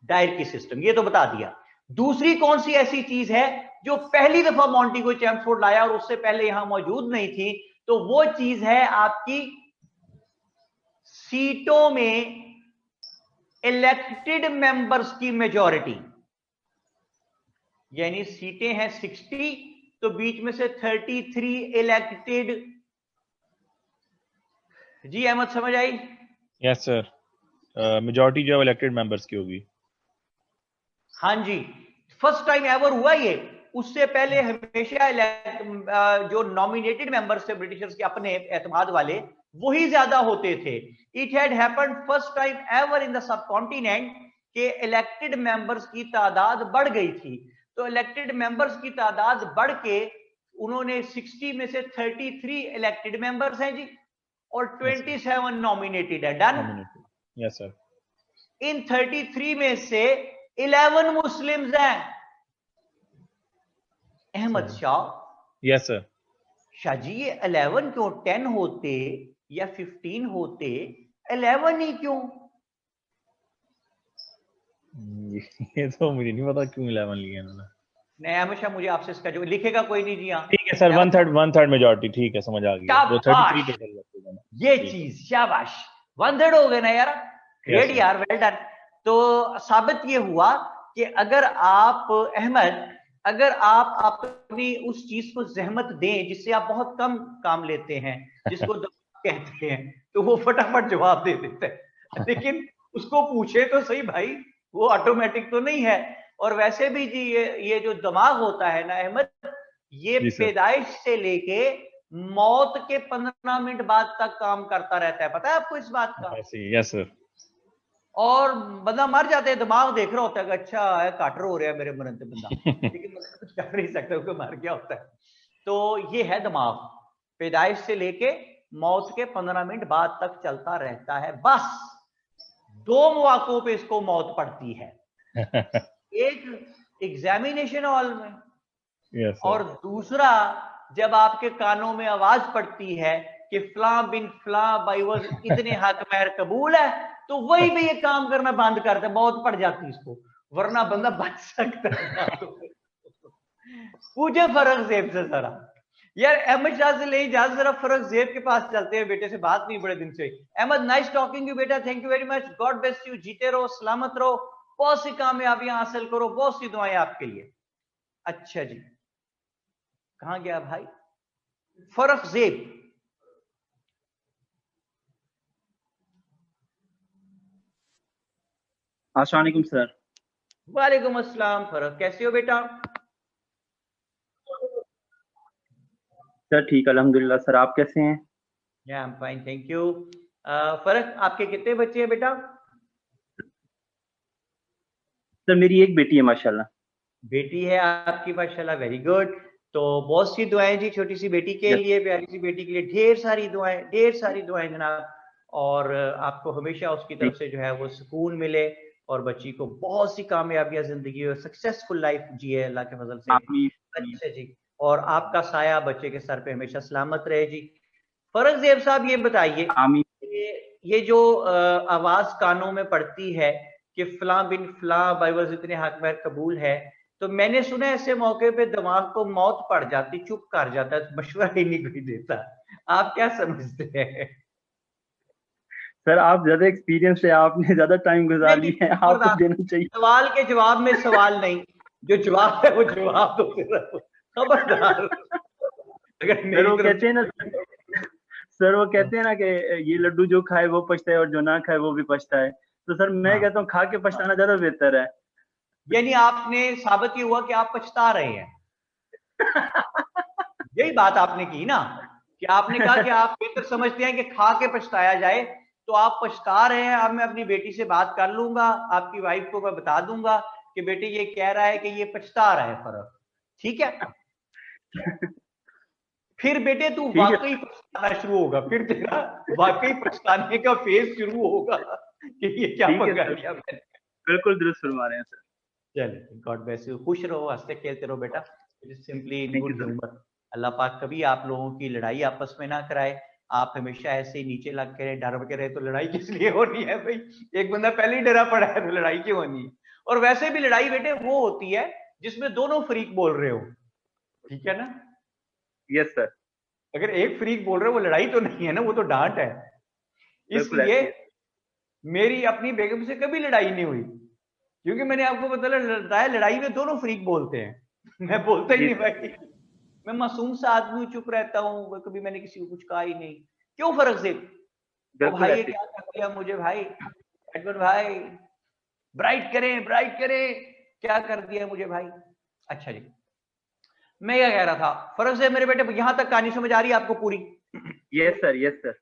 डायर की सिस्टम, ये तो बता दिया। दूसरी कौन सी ऐसी चीज है जो पहली दफा मॉन्टेगो चेम्सफोर्ड लाया और उससे पहले यहां मौजूद नहीं थी? तो वो चीज है आपकी सीटों में इलेक्टेड मेंबर्स की मेजॉरिटी। यानी सीटें हैं 60, तो बीच में से 33 इलेक्टेड। जी अहमद, समझ आई? यस सर, मेजॉरिटी जो इलेक्टेड मेंबर्स की होगी। हाँ जी, फर्स्ट टाइम एवर हुआ ये। उससे पहले हमेशा जो नॉमिनेटेड मेंबर्स थे ब्रिटिशर्स के अपने एतमाद वाले, वही ज्यादा होते थे। It had happened first time ever in the sub continent के इलेक्टेड मेंबर्स की तादाद बढ़ गई थी। तो इलेक्टेड मेंबर्स की तादाद बढ़ के उन्होंने 60 में से 33 इलेक्टेड मेंबर्स हैं जी, और 27 नॉमिनेटेड है। डन? Yes sir. इन 33 में से 11 मुस्लिम्स हैं। अहमद शाह। Yes sir. शाह जी, ये 11 क्यों? 10 होते या 15 होते, 11 ही क्यों? ये तो मुझे नहीं पता क्यों 11 लिया इन्होंने। नहीं, हमेशा मुझे आपसे इसका जो लिखेगा कोई नहीं जी। हाँ ठीक है सर, 1/3 मेजॉरिटी, ठीक है, समझ आ गया। वो 33 टोटल ये चीज, शाबाश, 1/3 हो गए ना यार, ग्रेट यार, वेल डन। तो साबित ये हुआ कि अगर आप अहमद, अगर आप अपनी उस चीज को जहमत दें जिससे आप बहुत कम काम लेते हैं, जिसको कहते हैं, तो वो फटाफट जवाब दे देते हैं। लेकिन उसको पूछे तो सही भाई, वो ऑटोमेटिक तो नहीं है। और वैसे भी जी ये जो दिमाग होता है ना अहमद, ये पैदाइश से लेके मौत के 15 मिनट बाद तक काम करता रहता है। पता है आपको इस बात का? Yes sir. और बंदा मर जाता है, दिमाग देख रहा होता है कि अच्छा है, काटर हो रहा है मेरे मरन से बंदा, लेकिन कुछ कर नहीं सकता, उसको मर गया होता है। तो ये है दिमाग, पैदाइश से लेके मौत के 15 मिनट बाद तक चलता रहता है। बस 2 मौकों पे इसको मौत पड़ती है। एक एग्जामिनेशन हॉल में, और दूसरा जब आपके कानों में आवाज पड़ती है कि फला बिन फला भाई वो इतने हक महर कबूल है, तो वही पे ये काम करना बंद करते, मौत पड़ जाती इसको, वरना बंदा बच सकता है। पूछे फर्रुख ज़ेब से जरा यार, अहमद शाह से ले इजाजत, जरा फर्रुख ज़ेब के पास चलते हैं, बेटे से बात नहीं बड़े दिन से। अहमद, नाइस टॉकिंग यू बेटा, thank you very much, God bless you, जीते रहो, सलामत रहो, बहुत सी कामयाबियां हासिल करो, बहुत सी दुआएं आपके लिए। अच्छा जी, कहां गया भाई फर्रुख ज़ेब? अस्सलाम वालेकुम सर। वालेकुम अस्सलाम फर्रुख, कैसे हो बेटा? सर ठीक, अल्हम्दुलिल्लाह। सर आप कैसे हैं? या I am fine, thank you. Farrukh, आपके कितने बच्चे हैं बेटा? सर मेरी एक बेटी है माशाल्लाह। बेटी है आपकी, माशाल्लाह, वेरी गुड। तो बहुत सी दुआएं जी छोटी सी बेटी के लिए, प्यारी सी बेटी के लिए, ढेर सारी दुआएं जनाब। और आपको हमेशा उसकी तरफ से जो है वो सुकून मिले, और बच्ची को बहुत सी कामयाबियां जिंदगी और सक्सेसफुल लाइफ जिए अल्लाह के फजल से। अच्छा जी, और आपका साया बच्चे के सर पे हमेशा सलामत रहे जी। फर्रुख ज़ेब साहब, ये बताइए, ये जो आवाज कानों में पड़ती है कि फला बिन फला बाइवज इतने हक महर कबूल है, तो मैंने सुना ऐसे मौके पे दिमाग को मौत पड़ जाती, चुप कर जाता है, मशवरा ही नहीं कोई देता। आप क्या समझते हैं? सर आप ज्यादा एक्सपीरियंस है, आपने ज्यादा टाइम गुजार लिया है, आपको देना चाहिए। सवाल के जवाब में सवाल नहीं, जो जवाब है वो जवाब दो, खबरदार। अगर वो कहते हैं ना सर, वो कहते हैं ना कि ये लड्डू जो खाए वो पछता है और जो ना खाए वो भी पछता है। तो सर मैं कहता हूँ खा के पछताना ज्यादा बेहतर है। यानी आपने साबित ये हुआ कि आप पछता रहे हैं। यही बात आपने की ना, कि आपने कहा कि आप बेहतर समझते हैं कि खा के पछताया जाए, तो आप पछता रहे हैं। अब मैं अपनी बेटी से बात कर लूंगा, आपकी वाइफ को मैं बता दूंगा कि बेटी ये कह रहा है कि ये पछता रहा है फर्रुख, ठीक है? फिर बेटे तू वाकई पछताना शुरू होगा, फिर तेरा वाकई पछताने का फेज शुरू होगा कि ये क्या पंगा लिया मैंने। बिल्कुल दुरुस्त फरमा रहे हैं सर। चलिए, गॉड ब्लेस यू, खुश रहो, हंसते खेलते रहो बेटा, it is simply in good humour. Allah पाक कभी आप लोगों की लड़ाई आपस में ना कराए, आप हमेशा ऐसे ही नीचे लग के डर के रहे, तो लड़ाई किस लिए हो रही है भाई? एक बंदा पहले ही डरा पड़ा है, तो लड़ाई क्यों होनी है? और वैसे भी लड़ाई बेटे वो होती है जिसमें दोनों फ्रीक बोल रहे हो, ठीक है ना? Yes sir. अगर एक फ्रीक बोल रहे हो वो लड़ाई तो नहीं है ना, वो तो डांट है। इसलिए मेरी अपनी बेगम से कभी लड़ाई नहीं हुई, क्योंकि मैंने आपको बताया लड़ाई में दोनों फ्रीक बोलते हैं। मैं बोलता ही नहीं भाई, मैं मासूम सा आदमी, चुप रहता हूँ, कभी मैंने किसी को कुछ कहा ही नहीं। क्यों फर्क से? तो भाई ये क्या कर दिया मुझे भाई, एडवर्ड भाई, ब्राइट करें, क्या कर दिया मुझे भाई? अच्छा जी, मैं क्या कह रहा था, फर्क से मेरे बेटे, यहां तक कहानी समझ आ रही है आपको पूरी? Yes sir, yes sir.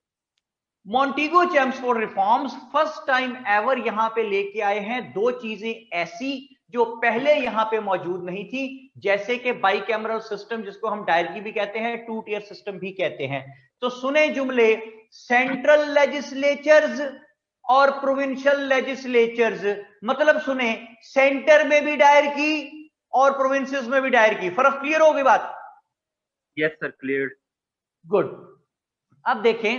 मॉन्टेगो Chelmsford reforms first time ever यहां पे लेके आए हैं दो चीजें ऐसी जो पहले यहां पे मौजूद नहीं थी, जैसे कि बाई कैमरल सिस्टम, जिसको हम डायरेक्टली भी कहते हैं, टू टियर सिस्टम भी कहते हैं। तो सुने जुमले, सेंट्रल लेजिस्लेचर्स और प्रोविंशियल लेजिस्लेचर्स, मतलब सुने, सेंटर में भी दायर की और प्रोविंसेस में भी दायर की। फर्क क्लियर हो गई बात? Yes sir, clear. गुड। अब देखें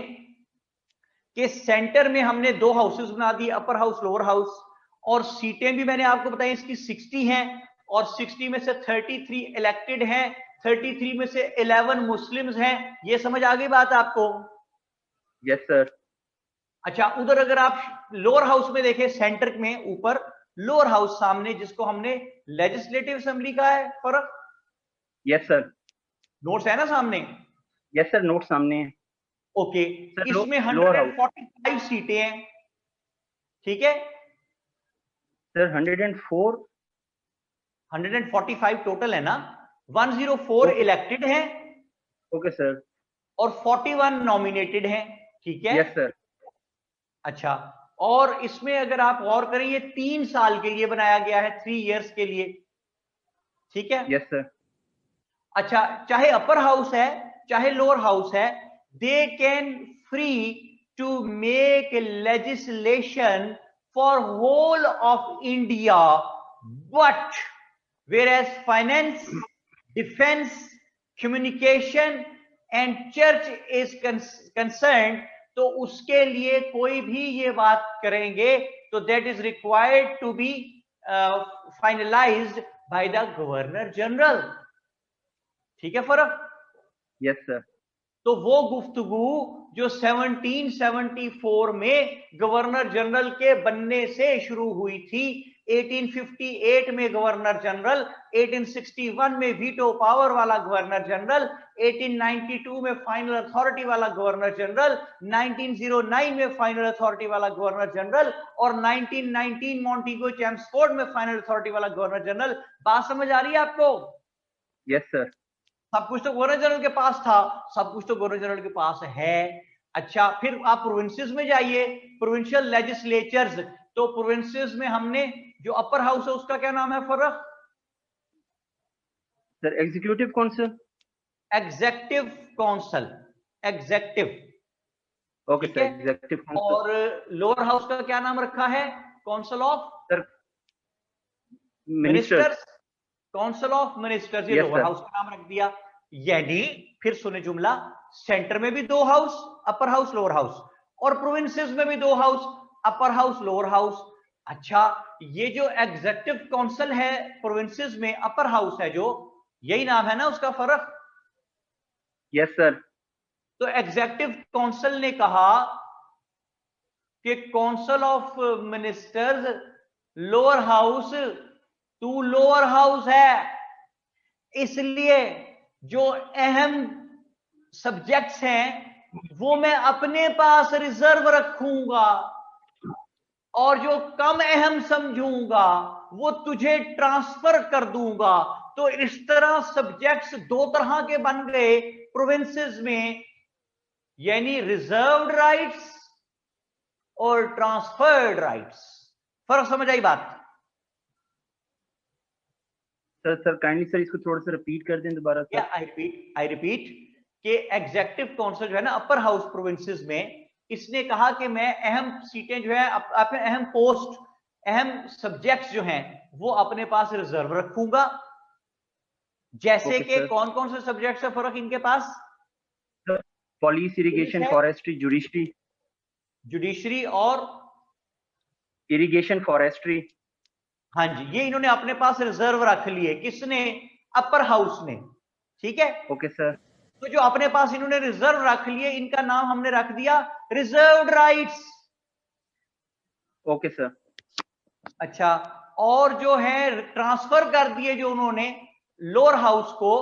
कि सेंटर में हमने दो हाउसेस बना दिए, अपर हाउस लोअर हाउस, और सीटें भी मैंने आपको बताई इसकी 60 हैं, और 60 में से 33 इलेक्टेड हैं, 33 में से 11 मुस्लिम्स हैं। ये समझ आ गई बात आपको? Yes sir. अच्छा, उधर अगर आप लोअर हाउस में देखें, सेंटर में ऊपर लोअर हाउस सामने, जिसको हमने लेजिस्लेटिव असेंबली का है। फर्क? Yes sir. नोट्स है ना सामने? यस सर, नोट सामने है। ओके, इसमें 145 सीटें हैं, ठीक है सर? 145 टोटल है ना, 104 इलेक्टेड हैं, ओके सर, और 41 नॉमिनेटेड हैं, ठीक है? Yes sir. अच्छा, और इसमें अगर आप गौर करें, ये 3 साल के लिए बनाया गया है, 3 इयर्स के लिए, ठीक है? Yes sir. अच्छा, चाहे अपर हाउस है चाहे लोअर हाउस है, they can free to make legislation for whole of India, but whereas finance, defense, communication and church is concerned, तो उसके लिए कोई भी ये बात करेंगे तो that is required to be finalized by the governor general, ठीक है? फर्क? Yes sir. तो वो गुफ्तगू जो 1774 में गवर्नर जनरल के बनने से शुरू हुई थी, 1858 में गवर्नर जनरल, 1861 में वीटो पावर वाला गवर्नर जनरल, 1892 में फाइनल अथॉरिटी वाला गवर्नर जनरल, 1909 में फाइनल अथॉरिटी वाला गवर्नर जनरल, और 1919 मॉन्टेगो चेम्सफोर्ड में फाइनल अथॉरिटी वाला गवर्नर जनरल। बात समझ आ रही है आपको? Yes sir. सब कुछ तो गवर्नर जनरल के पास था, सब कुछ तो गवर्नर जनरल के पास है। अच्छा, फिर आप प्रोविंसेस में जाइए, प्रोविंशियल लेजिस्लेचर्स, तो प्रोविंसेस में हमने जो अपर हाउस है उसका क्या नाम है? फर्क? Sir, executive council. Executive council, executive, okay sir, executive council. और लोअर हाउस का क्या नाम रखा है? Council of sir ministers, council of ministers, ये लोअर हाउस का नाम रख दिया। यानी फिर सुने जुमला, सेंटर में भी दो house, upper house lower house, और प्रोविंसेस में भी दो house, upper house lower house. अच्छा, ये जो एग्जेक्टिव काउंसिल है प्रोविंसेस में, अपर हाउस है जो, यही नाम है ना उसका? फर्क? Yes sir. तो एग्जेक्टिव काउंसिल ने कहा कि council of ministers lower house, तू लोअर हाउस है, इसलिए जो अहम सब्जेक्ट्स हैं वो मैं अपने पास रिजर्व रखूंगा, और जो कम अहम समझूंगा वो तुझे ट्रांसफर कर दूंगा। तो इस तरह सब्जेक्ट्स दो तरह के बन गए प्रोविंसेस में, यानी रिजर्व्ड राइट्स और ट्रांसफर्ड राइट्स। फर्क समझ आई बात? सर काइंडली सर इसको थोड़ा सा रिपीट कर दें दोबारा। आई रिपीट कि एग्जीक्यूटिव काउंसिल जो है ना अपर हाउस प्रोविंसेस में, इसने कहा कि मैं अहम सीटें जो है अपने अहम पोस्ट, अहम सब्जेक्ट्स जो हैं वो अपने पास रिजर्व रखूंगा। जैसे कि कौन कौन से सब्जेक्ट्स है फर्क इनके पास? पॉलिस, इरिगेशन, फॉरेस्ट्री, जुडिशरी और इरिगेशन, फॉरेस्ट्री। हाँ जी, ये इन्होंने अपने पास रिजर्व रख लिए। किसने? अपर हाउस ने। ठीक है, ओके सर। तो जो अपने पास इन्होंने रिजर्व रख लिए, इनका नाम हमने रख दिया रिजर्व्ड राइट्स। Okay sir. अच्छा, और जो है ट्रांसफर कर दिए जो उन्होंने लोअर हाउस को,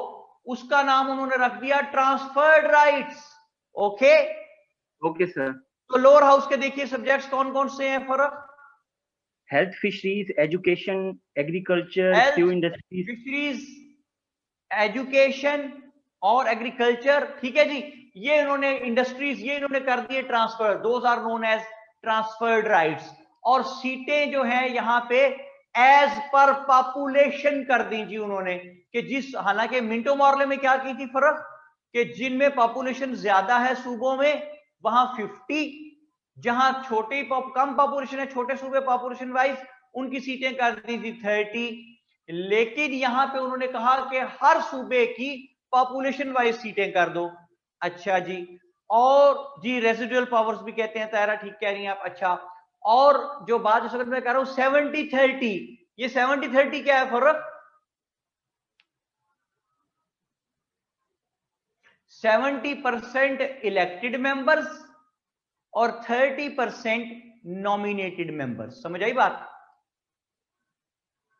उसका नाम उन्होंने रख दिया transferred rights. Okay okay sir. तो लोअर हाउस के देखिए सब्जेक्ट्स कौन कौन से हैं फर्क? Health, fisheries, education, agriculture, new industries. Fisheries, education और एग्रीकल्चर। ठीक है जी, ये इन्होंने इंडस्ट्रीज ये इन्होंने कर दिए transfer, those are known as transferred rights. और सीटें जो है यहां पे एज पर पॉपुलेशन कर दी जी उन्होंने, कि जिस, हालांकि मिंटो मॉर्ले में क्या की थी फर्क, कि जिनमें पॉपुलेशन ज्यादा है सूबों में वहां 50, जहां छोटी कम पॉपुलेशन है छोटे सूबे पॉपुलेशन वाइज, उनकी सीटें कर दी थी 30। लेकिन यहां पे उन्होंने कहा कि हर सूबे की पॉपुलेशन वाइज सीटें कर दो। अच्छा जी, और जी रेसिडुअल पावर्स भी कहते हैं, तायरा ठीक कह रही हैं आप। अच्छा, और जो बात इस वक्त मैं कह रहा हूं 70-30, ये 70-30 क्या है फर्क? 70% इलेक्टेड मेंबर्स और 30% नॉमिनेटेड मेंबर्स। समझ आई बात?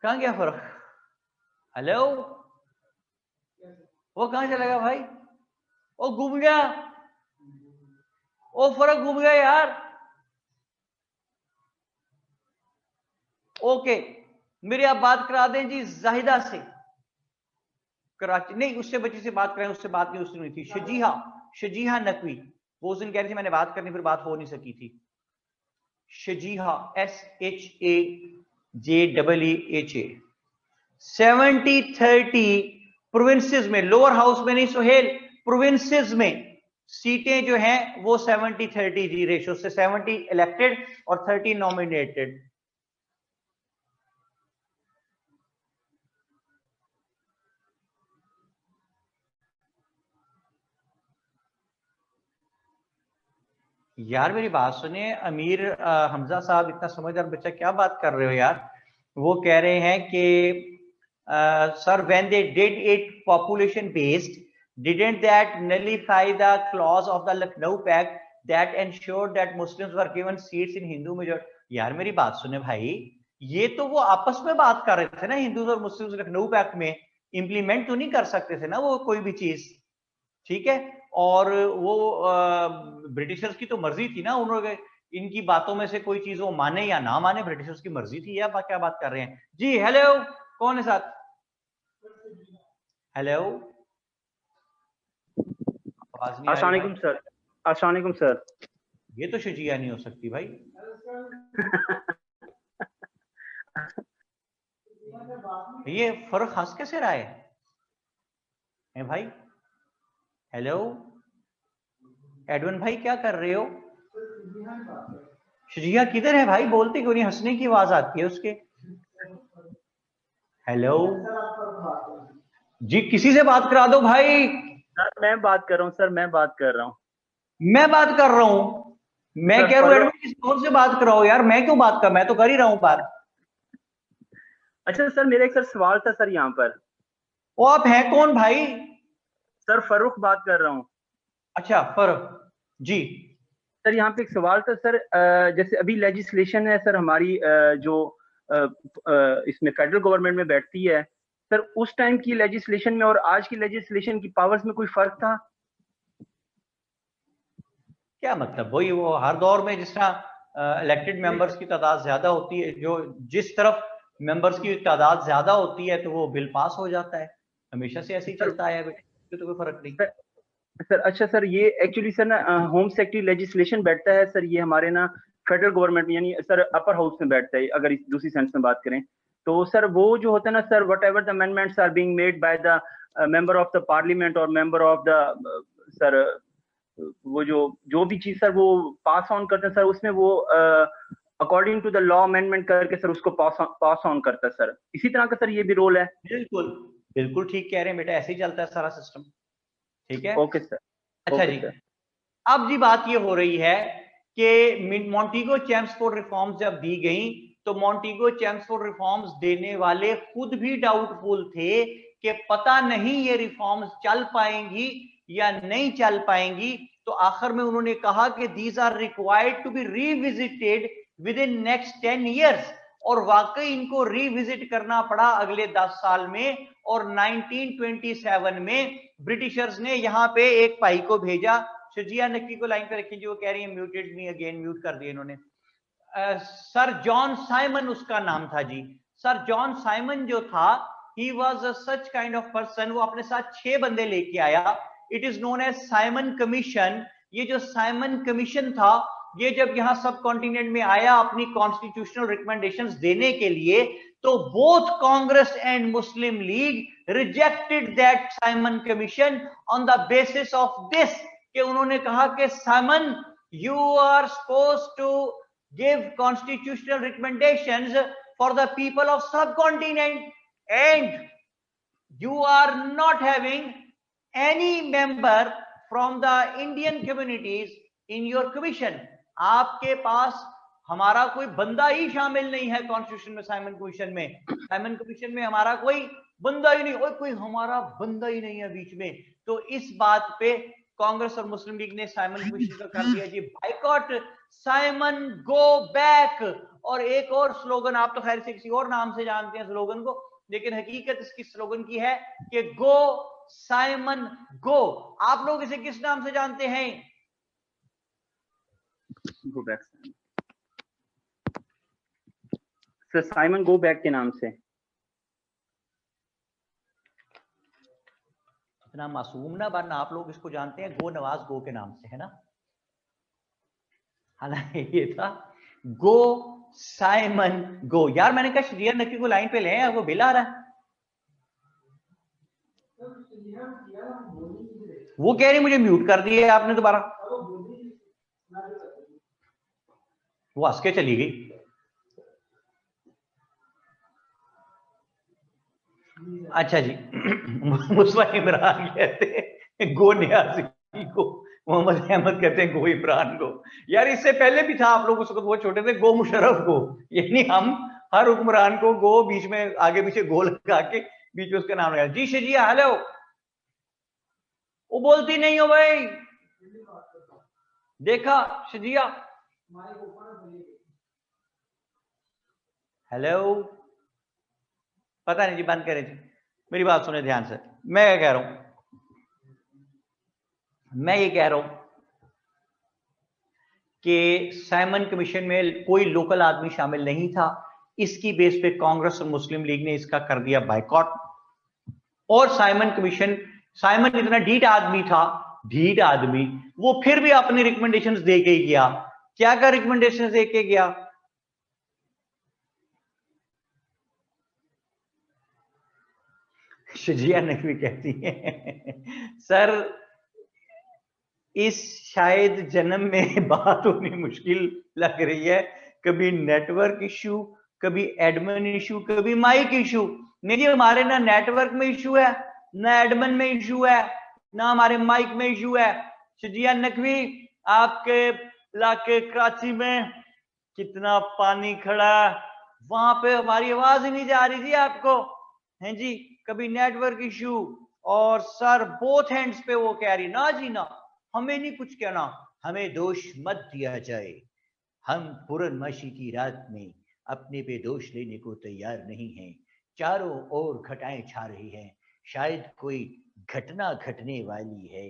कहां गया फर्क? हेलो, वो कहां चला गया भाई? वो घूम गया, वो फर्क घूम गया यार। ओके, मेरी आप बात करा दें जी जाहिदा से, कराची नहीं, उससे बच्ची से बात करें, उससे बात नहीं उससे हुई थी। शजीहा नकवी, वो उस दिन कह रही थी मैंने बात करनी, फिर बात हो नहीं सकी थी। शजीहा, SHAJEEHA। 70-30 प्रोविंसेस में, लोअर हाउस में नहीं सोहेल, प्रोविंसेस में सीटें जो हैं वो 70-30 जी रेशो से, 70 इलेक्टेड और 30 नॉमिनेटेड। यार मेरी बात सुनिए, अमीर हमजा साहब, इतना समझदार बच्चा, क्या बात कर रहे हो यार? वो कह रहे हैं कि sir when they did it population based, didn't that nullify the clause of the Lucknow pact that ensured that Muslims were given seats in Hindu majority. यार मेरी बात सुने भाई, ये तो वो आपस में बात कर रहे थे ना, हिंदूज और मुस्लिम्स लखनऊ पैक्ट में इंप्लीमेंट तो नहीं कर सकते थे ना वो कोई भी चीज। ठीक है, और वो ब्रिटिशर्स की तो मर्जी थी ना, उन्होंने इनकी बातों में से कोई चीज वो माने या ना माने, ब्रिटिशर्स की मर्जी थी। या क्या बात कर रहे हैं जी? हेलो, कौन है साथ? हेलो, आवाज नहीं आ रही। अस्सलाम सर। अस्सलाम सर। ये तो शजिया नहीं हो सकती भाई। ये फर्क हंस कैसे रहा है भाई? हेलो एडवन भाई, क्या कर रहे हो? शजिया किधर है भाई? बोलते क्यों नहीं? हंसने की आवाज आती है उसके। हेलो जी, किसी से बात करा दो भाई। सर मैं बात कर रहा हूँ सर, मैं बात कर रहा हूँ। मैं बात कर रहा हूँ, मैं कह रहा हूँ एडवन किसी और से बात कराओ यार, मैं क्यों बात कर, मैं तो कर ही रहा हूँ बात। अच्छा सर, मेरा एक सर सवाल था सर यहाँ पर। वो आप हैं कौन भाई? सर फरूख बात कर रहा हूँ। अच्छा फरूख जी। सर यहाँ पे एक सवाल था सर, जैसे अभी लेजिस्लेशन है सर हमारी, जो इसमें फेडरल गवर्नमेंट में बैठती है सर, उस टाइम की लेजिस्लेशन में और आज की लेजिस्लेशन की पावर्स में कोई फर्क था? क्या मतलब? वही वो हर दौर में जिस तरह इलेक्टेड मेंबर्स की तादाद ज्यादा होती है, जो जिस तरफ मेंबर्स की तादाद ज्यादा होती है तो वो बिल पास हो जाता है, हमेशा से ऐसे ही चलता है बेटे, तो कोई फर्क नहीं सर। अच्छा सर, ये एक्चुअली सर ना होम सेक्रेटरी लेजिस्लेशन बैठता है सर, ये हमारे ना फेडरल गवर्नमेंट में, यानी सर अपर हाउस में बैठता है, अगर इस दूसरी सेंस में बात करें तो सर वो जो होता है ना sir, whatever the amendments are being made by the member of the parliament और मेंबर ऑफ द सर वो जो भी चीज सर वो पास ऑन करते हैं सर, उसमें वो according to the law amendment करके सर उसको पास ऑन करता है सर। इसी तरह का सर ये भी रोल है। बिल्कुल बिल्कुल ठीक कह रहे हैं बेटा, ऐसे ही चलता है सारा सिस्टम। ठीक है, ओके सर। अच्छा जी, अब जी बात ये हो रही है कि मॉन्टेगो चेम्सफोर्ड रिफॉर्म्स जब दी गई तो मॉन्टेगो चेम्सफोर्ड रिफॉर्म्स देने वाले खुद भी डाउटफुल थे कि पता नहीं ये रिफॉर्म्स चल पाएंगी या नहीं चल पाएंगी। तो आखिर में उन्होंने कहा कि these are required to be revisited within next 10 years, और वाकई इनको रीविजिट करना पड़ा अगले 10 साल में। और 1927 में ब्रिटिशर्स ने यहां पे एक भाई को भेजा, शजिया नकवी को लाइन पे रखी, जो कह रही है म्यूटेड मी अगेन, म्यूट कर दिया इन्होंने। सर जॉन साइमन उसका नाम था जी। सर जॉन साइमन जो था, he was such kind of person, वो अपने साथ 6 बंदे लेके आया। It is known as Simon commission. ये जो साइमन कमीशन था, ये जब यहां सब कॉन्टिनेंट में आया अपनी कॉन्स्टिट्यूशनल रिकमेंडेशंस देने के लिए, तो both Congress and Muslim League rejected that Simon commission on the basis of this, कि उन्होंने कहा कि Simon, you are suppose to give constitutional recommendations for the people of subcontinent, and you are not having any member from the Indian communities in your commission. आपके पास हमारा कोई बंदा ही शामिल नहीं है कॉन्स्टिट्यूशन में, साइमन कमीशन में। Simon commission में हमारा कोई बंदा ही नहीं, और कोई हमारा बंदा ही नहीं है बीच में। तो इस बात पे कांग्रेस और मुस्लिम लीग ने साइमन कमीशन का कर दिया जी बाइकॉट, साइमन गो बैक। और एक और स्लोगन, आप तो खैर से किसी और नाम से जानते हैं स्लोगन को, लेकिन हकीकत इसकी स्लोगन की है कि गो साइमन गो। आप लोग इसे किस नाम से जानते हैं? Go back sir, Simon go back के नाम से। इतना मासूम ना बनना, आप लोग इसको जानते हैं गो नवाज गो के नाम से, है ना? हालांकि ये था गो साइमन गो। यार मैंने कहा शरिया नकवी को लाइन पे ले आए, वो बिल आ रहा है। वो कह रही मुझे म्यूट कर दिया आपने दोबारा, वो हंस के चली गई। अच्छा जी, मुस्वा इमरान कहते हैं गो न्याजी को, मोहम्मद अहमद कहते हैं गो इमरान को। यार इससे पहले भी था, आप लोग उस वक्त वो छोटे थे, गो मुशर्रफ को, यानी हम हर हुक्मरान को गो बीच में आगे पीछे गो लगा के बीच में उसका नाम लगा। जी शजिया हेलो, वो बोलती नहीं हो भाई, देखा शजिया? हेलो, पता नहीं जी, बंद करें जी। मेरी बात सुने ध्यान से, मैं क्या कह रहा हूं, मैं ये कह रहा हूं कि साइमन कमीशन में कोई लोकल आदमी शामिल नहीं था। इसकी बेस पे कांग्रेस और मुस्लिम लीग ने इसका कर दिया बाइकॉट। और साइमन कमीशन, साइमन इतना ढीठ आदमी था, ढीठ आदमी, वो फिर भी अपनी रिकमेंडेशंस दे के गया। क्या क्या रिकमेंडेशंस दे के गया? शजिया नकवी कहती है सर इस शायद जन्म में बात होनी मुश्किल लग रही है, कभी नेटवर्क इशू, कभी एडमिन इशू, कभी माइक इशू। नहीं जी, हमारे ना नेटवर्क में इशू है, ना एडमिन में इशू है, ना हमारे माइक में इशू है। शजिया नकवी, आपके इलाके कराची में कितना पानी खड़ा, वहां पे हमारी आवाज ही नहीं जा रही जी आपको, हैं जी? कभी नेटवर्क इशू, और सर बोथ हैंड्स पे वो कह रही ना जी ना, हमें नहीं कुछ कहना, हमें दोष मत दिया जाए, हम पूर्णमासी की रात में अपने पे दोष लेने को तैयार नहीं हैं। चारों ओर घटाएं छा रही हैं, शायद कोई घटना घटने वाली है।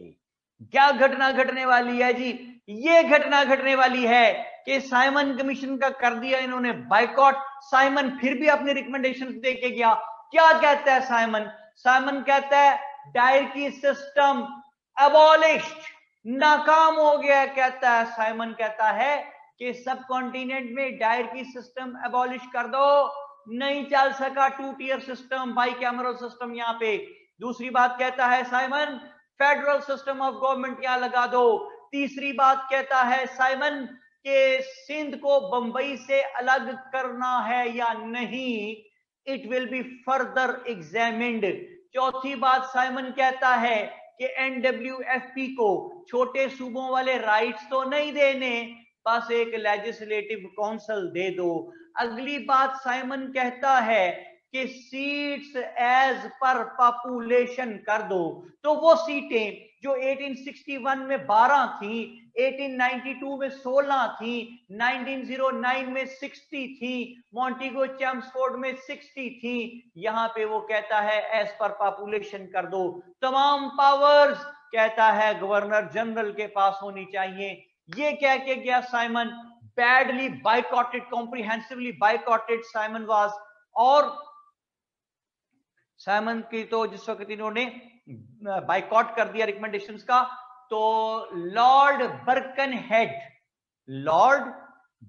क्या घटना घटने वाली है जी? ये घटना घटने वाली है कि साइमन कमीशन का कर दिया इन्होंने बाइकॉट। साइमन फिर भी अपनी रिकमेंडेशन दे के गया। क्या कहता है साइमन? साइमन कहता है डायरकी सिस्टम अबॉलिश्ड, नाकाम हो गया। कहता है साइमन कहता है कि सब कॉन्टिनेंट में डायरकी सिस्टम अबॉलिश कर दो, नहीं चल सका 2 tier system, bicameral system यहाँ पे। दूसरी बात कहता है Simon, federal system of government यहां लगा दो। तीसरी बात कहता है साइमन कि सिंध को बंबई से अलग करना है या नहीं, it will be further examined. चौथी बात साइमन कहता है कि एनडब्ल्यूएफपी को छोटे सूबों वाले राइट्स तो नहीं देने, बस एक लेजिस्लेटिव काउंसिल दे दो। अगली बात साइमन कहता है कि सीट्स एज पर पॉपुलेशन कर दो। तो वो सीटें जो 1861 में 12 थी, 1892 में 16 थी, 1909 में 60 थी, मॉन्टेगो चैम्सफोर्ड में 60 थी, यहां पे वो कहता है एज पर पॉपुलेशन कर दो। तमाम पावर्स कहता है गवर्नर जनरल के पास होनी चाहिए। ये कह के गया Simon, badly boycotted, comprehensively boycotted Simon was. और साइमन की तो जिस वक्त इन्होंने बाइकॉट कर दिया रिकमेंडेशंस का, तो lord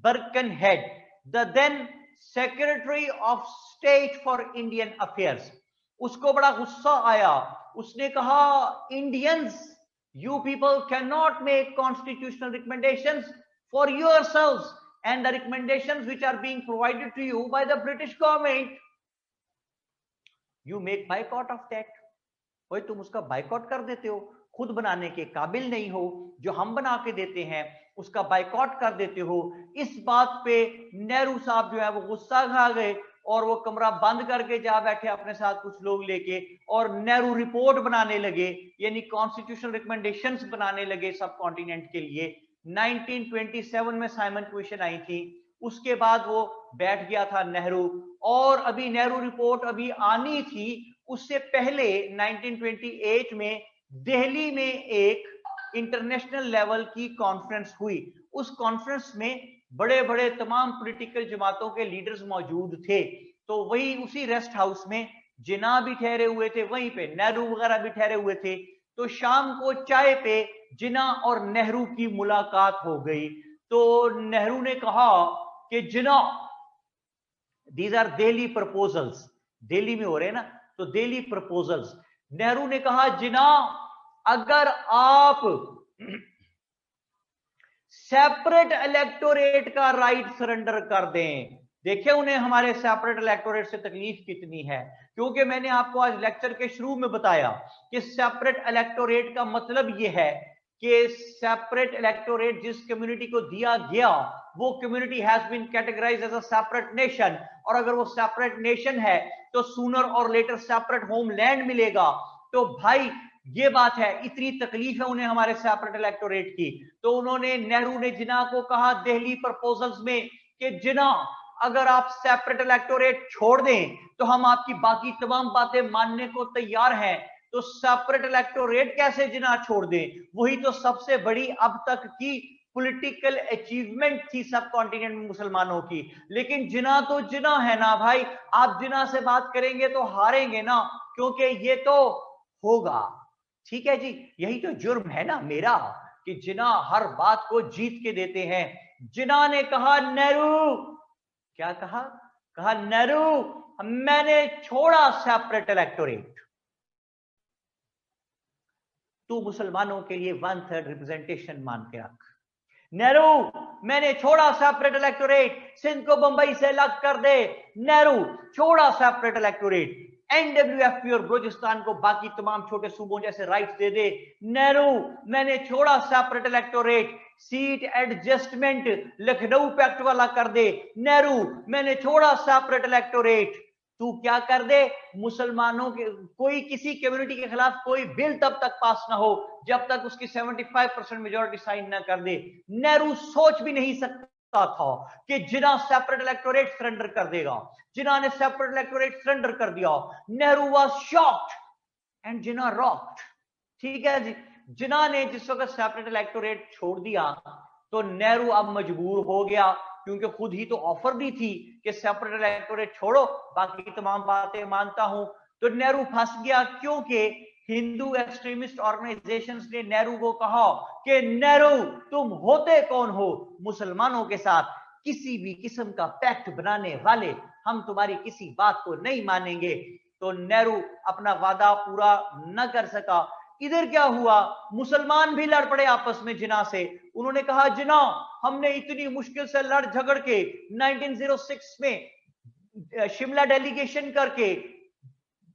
Birkenhead the then secretary of state for Indian affairs, उसको बड़ा गुस्सा आया। उसने कहा Indians, you people cannot make constitutional recommendations for yourselves and the recommendations which are being provided to you by the British government, you make boycott of that। भाई तुम उसका boycott कर देते हो, खुद बनाने के काबिल नहीं हो, जो हम बना के देते हैं उसका बाइकॉट कर देते हो। इस बात पे नेहरू साहब जो है वो गुस्सा खा गए और वो कमरा बंद करके जा बैठे अपने साथ कुछ लोग लेके, और नेहरू रिपोर्ट बनाने लगे, यानी कॉन्स्टिट्यूशनल रिकमेंडेशंस बनाने लगे सब कॉन्टिनेंट के लिए। 1927 में साइमन कमीशन आई थी, उसके बाद वो बैठ गया था नेहरू, और अभी नेहरू रिपोर्ट अभी आनी थी। उससे पहले 1928 में दिल्ली में एक इंटरनेशनल लेवल की कॉन्फ्रेंस हुई। उस कॉन्फ्रेंस में बड़े बड़े तमाम पॉलिटिकल जमातों के लीडर्स मौजूद थे। तो वही उसी रेस्ट हाउस में जिन्ना भी ठहरे हुए थे, वहीं पे नेहरू वगैरह भी ठहरे हुए थे। तो शाम को चाय पे जिन्ना और नेहरू की मुलाकात हो गई। तो नेहरू ने कहा कि Jinnah, these are Delhi proposals, Delhi में हो रहे हैं ना, तो दिल्ली प्रपोजल्स। नेहरू ने कहा जिन्ना, अगर आप सेपरेट इलेक्टोरेट का राइट सरेंडर कर दें, देखिए उन्हें हमारे सेपरेट इलेक्टोरेट से तकलीफ कितनी है, क्योंकि मैंने आपको आज लेक्चर के शुरू में बताया कि सेपरेट इलेक्टोरेट का मतलब यह है कि सेपरेट इलेक्टोरेट जिस कम्युनिटी को दिया गया वो community has been categorised as a separate nation, और अगर वो सेपरेट नेशन है तो सूनर और लेटर सेपरेट होमलैंड मिलेगा। तो भाई ये बात है, इतनी तकलीफ है उन्हें हमारे सेपरेट इलेक्टोरेट की। तो उन्होंने, नेहरू ने जिन्ना को कहा दिल्ली प्रपोजल्स में कि जिन्ना, अगर आप सेपरेट इलेक्टोरेट छोड़ दें तो हम आपकी बाकी तमाम बातें मानने को तैयार हैं। तो सेपरेट इलेक्टोरेट कैसे जिन्ना छोड़ दें, वही तो सबसे बड़ी अब तक की पॉलिटिकल अचीवमेंट थी सब कॉन्टिनेंट में मुसलमानों की। लेकिन जिन्ना तो जिन्ना है ना भाई, आप जिन्ना से बात करेंगे तो हारेंगे ना, क्योंकि ये तो होगा। ठीक है जी, यही तो जुर्म है ना मेरा कि जिन्ना हर बात को जीत के देते हैं। जिन्ना ने कहा नेहरू, क्या कहा? कहा नेहरू मैंने छोड़ा सेपरेट इलेक्टोरेट, तू मुसलमानों के लिए 1/3 रिप्रेजेंटेशन मान के रख। नेहरू मैंने छोड़ा सेपरेट इलेक्टोरेट, सिंध को बंबई से अलग कर दे। नेहरू छोड़ा सेपरेट इलेक्टोरेट, एनडब्ल्यूएफपी और बलूचिस्तान को बाकी तमाम छोटे सूबों जैसे राइट्स दे दे। नेहरू मैंने छोड़ा separate electorate, seat adjustment Lucknow pact वाला कर दे। नेहरू मैंने छोड़ा सेपरेट इलेक्टोरेट, तू क्या कर दे, मुसलमानों के कोई किसी कम्युनिटी के खिलाफ कोई बिल तब तक पास ना हो जब तक उसकी 75% मेजॉरिटी साइन ना कर दे। नेहरू सोच भी नहीं सकता था कि जिन्ना सेपरेट इलेक्टोरेट सरेंडर कर देगा। जिन्ना ने सेपरेट इलेक्टोरेट सरेंडर कर दिया। Nehru was shocked and Jinnah rocked. ठीक है जी, जिन्ना ने जिस वक्त सेपरेट इलेक्टोरेट छोड़ दिया तो नेहरू अब मजबूर हो गया, क्योंकि खुद ही तो ऑफर दी थी कि सेपरेट इलेक्टोरेट छोड़ो, बाकी तमाम बातें मानता हूं। तो नेहरू फंस गया, क्योंकि हिंदू एक्सट्रीमिस्ट ऑर्गेनाइजेशंस ने नेहरू को कहा कि नेहरू तुम होते कौन हो मुसलमानों के साथ किसी भी किस्म का पैक्ट बनाने वाले, हम तुम्हारी किसी बात को नहीं मानेंगे। तो नेहरू अपना वादा पूरा न कर सका। इधर क्या हुआ, मुसलमान भी लड़ पड़े आपस में जिना से। उन्होंने कहा जिना हमने इतनी मुश्किल से लड़ झगड़ के 1906 में शिमला डेलीगेशन करके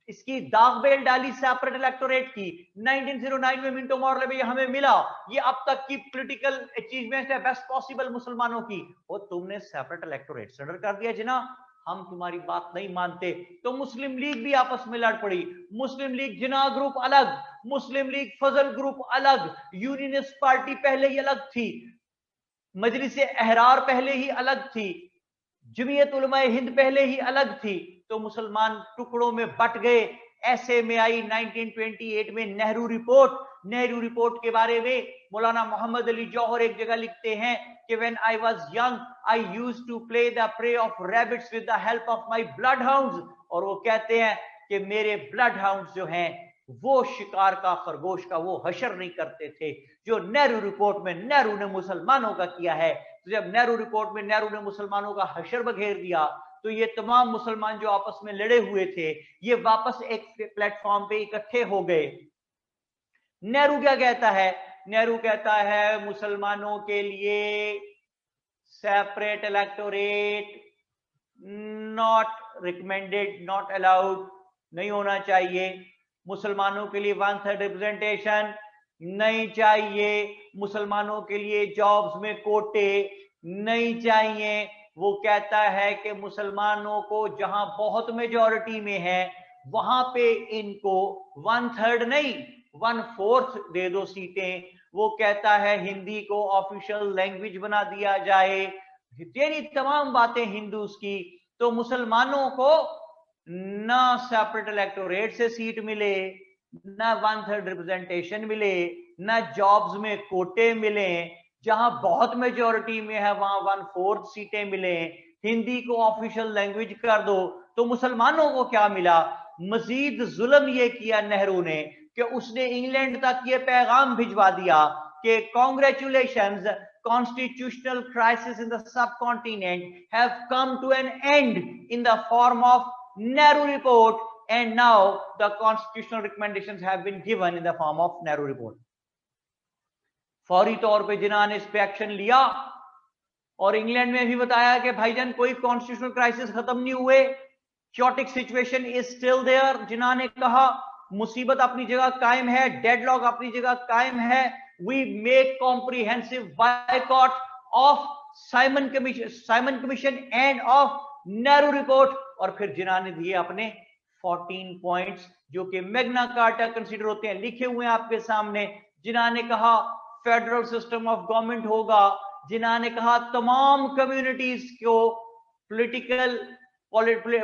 इसकी दाग बेल डाली सेपरेट इलेक्टोरेट की, 1909 में मिंटो मॉर्ले में हमें मिला, ये अब तक की पॉलिटिकल अचीवमेंट है बेस्ट पॉसिबल मुसलमानों की, और तुमने सेपरेट इलेक्टोरेट सर्डर कर दिया जिना, हम तुम्हारी बात नहीं मानते। तो मुस्लिम लीग भी आपस में लड़ पड़ी, मुस्लिम लीग जिना ग्रुप अलग, मुस्लिम लीग फजल ग्रुप अलग, यूनियनिस्ट पार्टी पहले ही अलग थी, मजलिस अहरार पहले ही अलग थी, जमीयत उलमा हिंद पहले ही अलग थी। तो मुसलमान टुकड़ों में बट गए। ऐसे में आई 1928 में नेहरू रिपोर्ट। नेहरू रिपोर्ट के बारे में मौलाना मोहम्मद अली जौहर एक जगह लिखते हैं कि when I was young I used to play the prey of rabbits with the help of my bloodhounds, और वो कहते हैं कि मेरे ब्लड हाउंड्स जो हैं वो शिकार का खरगोश का वो हशर नहीं करते थे जो नेहरू रिपोर्ट में नेहरू ने मुसलमानों का किया है। तो जब नेहरू रिपोर्ट में नेहरू ने मुसलमानों का हशर बघेर दिया तो ये तमाम मुसलमान जो आपस में लड़े हुए थे ये वापस एक प्लेटफॉर्म पे इकट्ठे हो गए। नेहरू क्या कहता है, नेहरू कहता है मुसलमानों के लिए separate electorate not recommended, not allowed, नहीं होना चाहिए। मुसलमानों के लिए 1/3 रिप्रेजेंटेशन नहीं चाहिए, मुसलमानों के लिए जॉब्स में कोटे नहीं चाहिए। वो कहता है कि मुसलमानों को जहां बहुत मेजॉरिटी में है वहां पे इनको 1/3 नहीं 1/4 दे दो सीटें। वो कहता है हिंदी को ऑफिशियल लैंग्वेज बना दिया जाए। तेरी तमाम बातें हिंदूज की। तो मुसलमानों को ना सेपरेट इलेक्टोरेट से सीट मिले, ना 1/3 रिप्रेजेंटेशन मिले, ना जॉब्स में कोटे मिले, जहां बहुत मेजॉरिटी में है वहां 1/4 सीटें मिले, हिंदी को ऑफिशियल लैंग्वेज कर दो। तो मुसलमानों को क्या मिला, मजीद जुल्म ये किया नेहरू ने कि उसने इंग्लैंड तक ये पैगाम भिजवा दिया कि congratulations, constitutional crisis in the subcontinent have come to an end in the form of Nehru report, and now the constitutional recommendations have been given in the form of Nehru report. फौरी तौर पे जिन्ना ने इस पे action लिया और England में भी बताया कि भाईजान कोई कॉन्स्टिट्यूशनल क्राइसिस खत्म नहीं हुए, chaotic situation is still there। जिन्ना ने कहा मुसीबत अपनी जगह कायम है, डेडलॉक अपनी जगह कायम है। We make comprehensive boycott of Simon Commission and of Nehru report। और फिर जिन्ना ने दिए अपने 14 पॉइंट्स जो कि मैग्ना कार्टा कंसीडर होते हैं, लिखे हुए हैं आपके सामने। जिन्ना ने कहा फेडरल सिस्टम ऑफ गवर्नमेंट होगा, जिन्ना ने कहा तमाम कम्युनिटीज को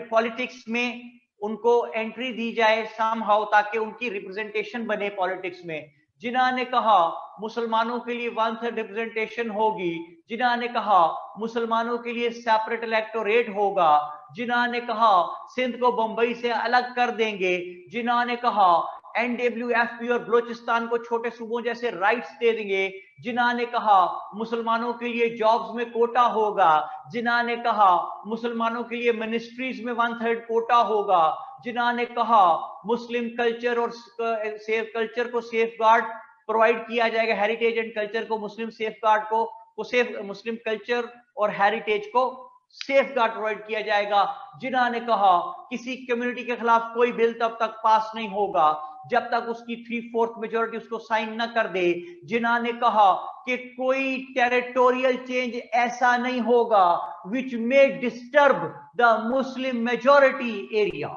पॉलिटिक्स में उनको एंट्री दी जाए समहाउ ताकि उनकी रिप्रेजेंटेशन बने पॉलिटिक्स में। जिन्ना ने कहा मुसलमानों के लिए 1/3 रिप्रेजेंटेशन होगी, जिन्ना ने कहा मुसलमानों के लिए सेपरेट इलेक्टोरेट होगा, जिन्ना ने कहा सिंध को बंबई से अलग कर देंगे, जिन्ना ने कहा NWFP और बलोचिस्तान को छोटे सूबों जैसे राइट्स दे देंगे, जिन्ना ने कहा मुसलमानों के लिए जॉब्स में कोटा होगा, जिन्ना ने कहा मुसलमानों के लिए मिनिस्ट्रीज में 1/3 कोटा होगा, जिन्ना ने कहा मुस्लिम कल्चर और कल्चर को सेफ गार्ड प्रोवाइड किया जाएगा, हेरिटेज एंड कल्चर को मुस्लिम सेफ गार्ड को सेफ मुस्लिम कल्चर और हेरिटेज को सेफ गार्ड प्रोवाइड किया जाएगा। जिन्ना ने कहा किसी कम्युनिटी के खिलाफ कोई बिल तब तक पास नहीं होगा जब तक उसकी 3/4 मेजॉरिटी उसको साइन न कर दे। जिन्ना ने कहा कि कोई टेरिटोरियल चेंज ऐसा नहीं होगा which may disturb the Muslim majority area.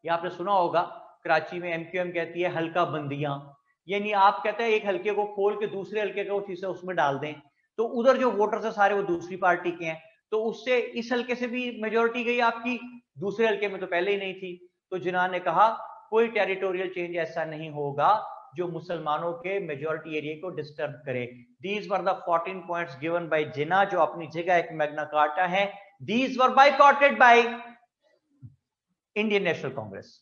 ये आपने सुना होगा कराची में MQM कहती है हल्का बंदियां, यानी आप कहते हैं एक हल्के को खोल के दूसरे हल्के को हिस्सा उसमें डाल दें तो उधर जो वोटर्स है सारे वो दूसरी पार्टी के हैं, तो उससे इस हल्के से भी मेजॉरिटी गई आपकी, दूसरे हल्के में तो पहले ही नहीं थी। तो जिन्ना ने कहा कोई टेरिटोरियल चेंज ऐसा नहीं होगा जो मुसलमानों के मेजॉरिटी एरिया को डिस्टर्ब करे। These were the 14 points given by Jinnah जो अपनी जगह एक मैग्ना कार्टा है। These were boycotted by Indian National Congress.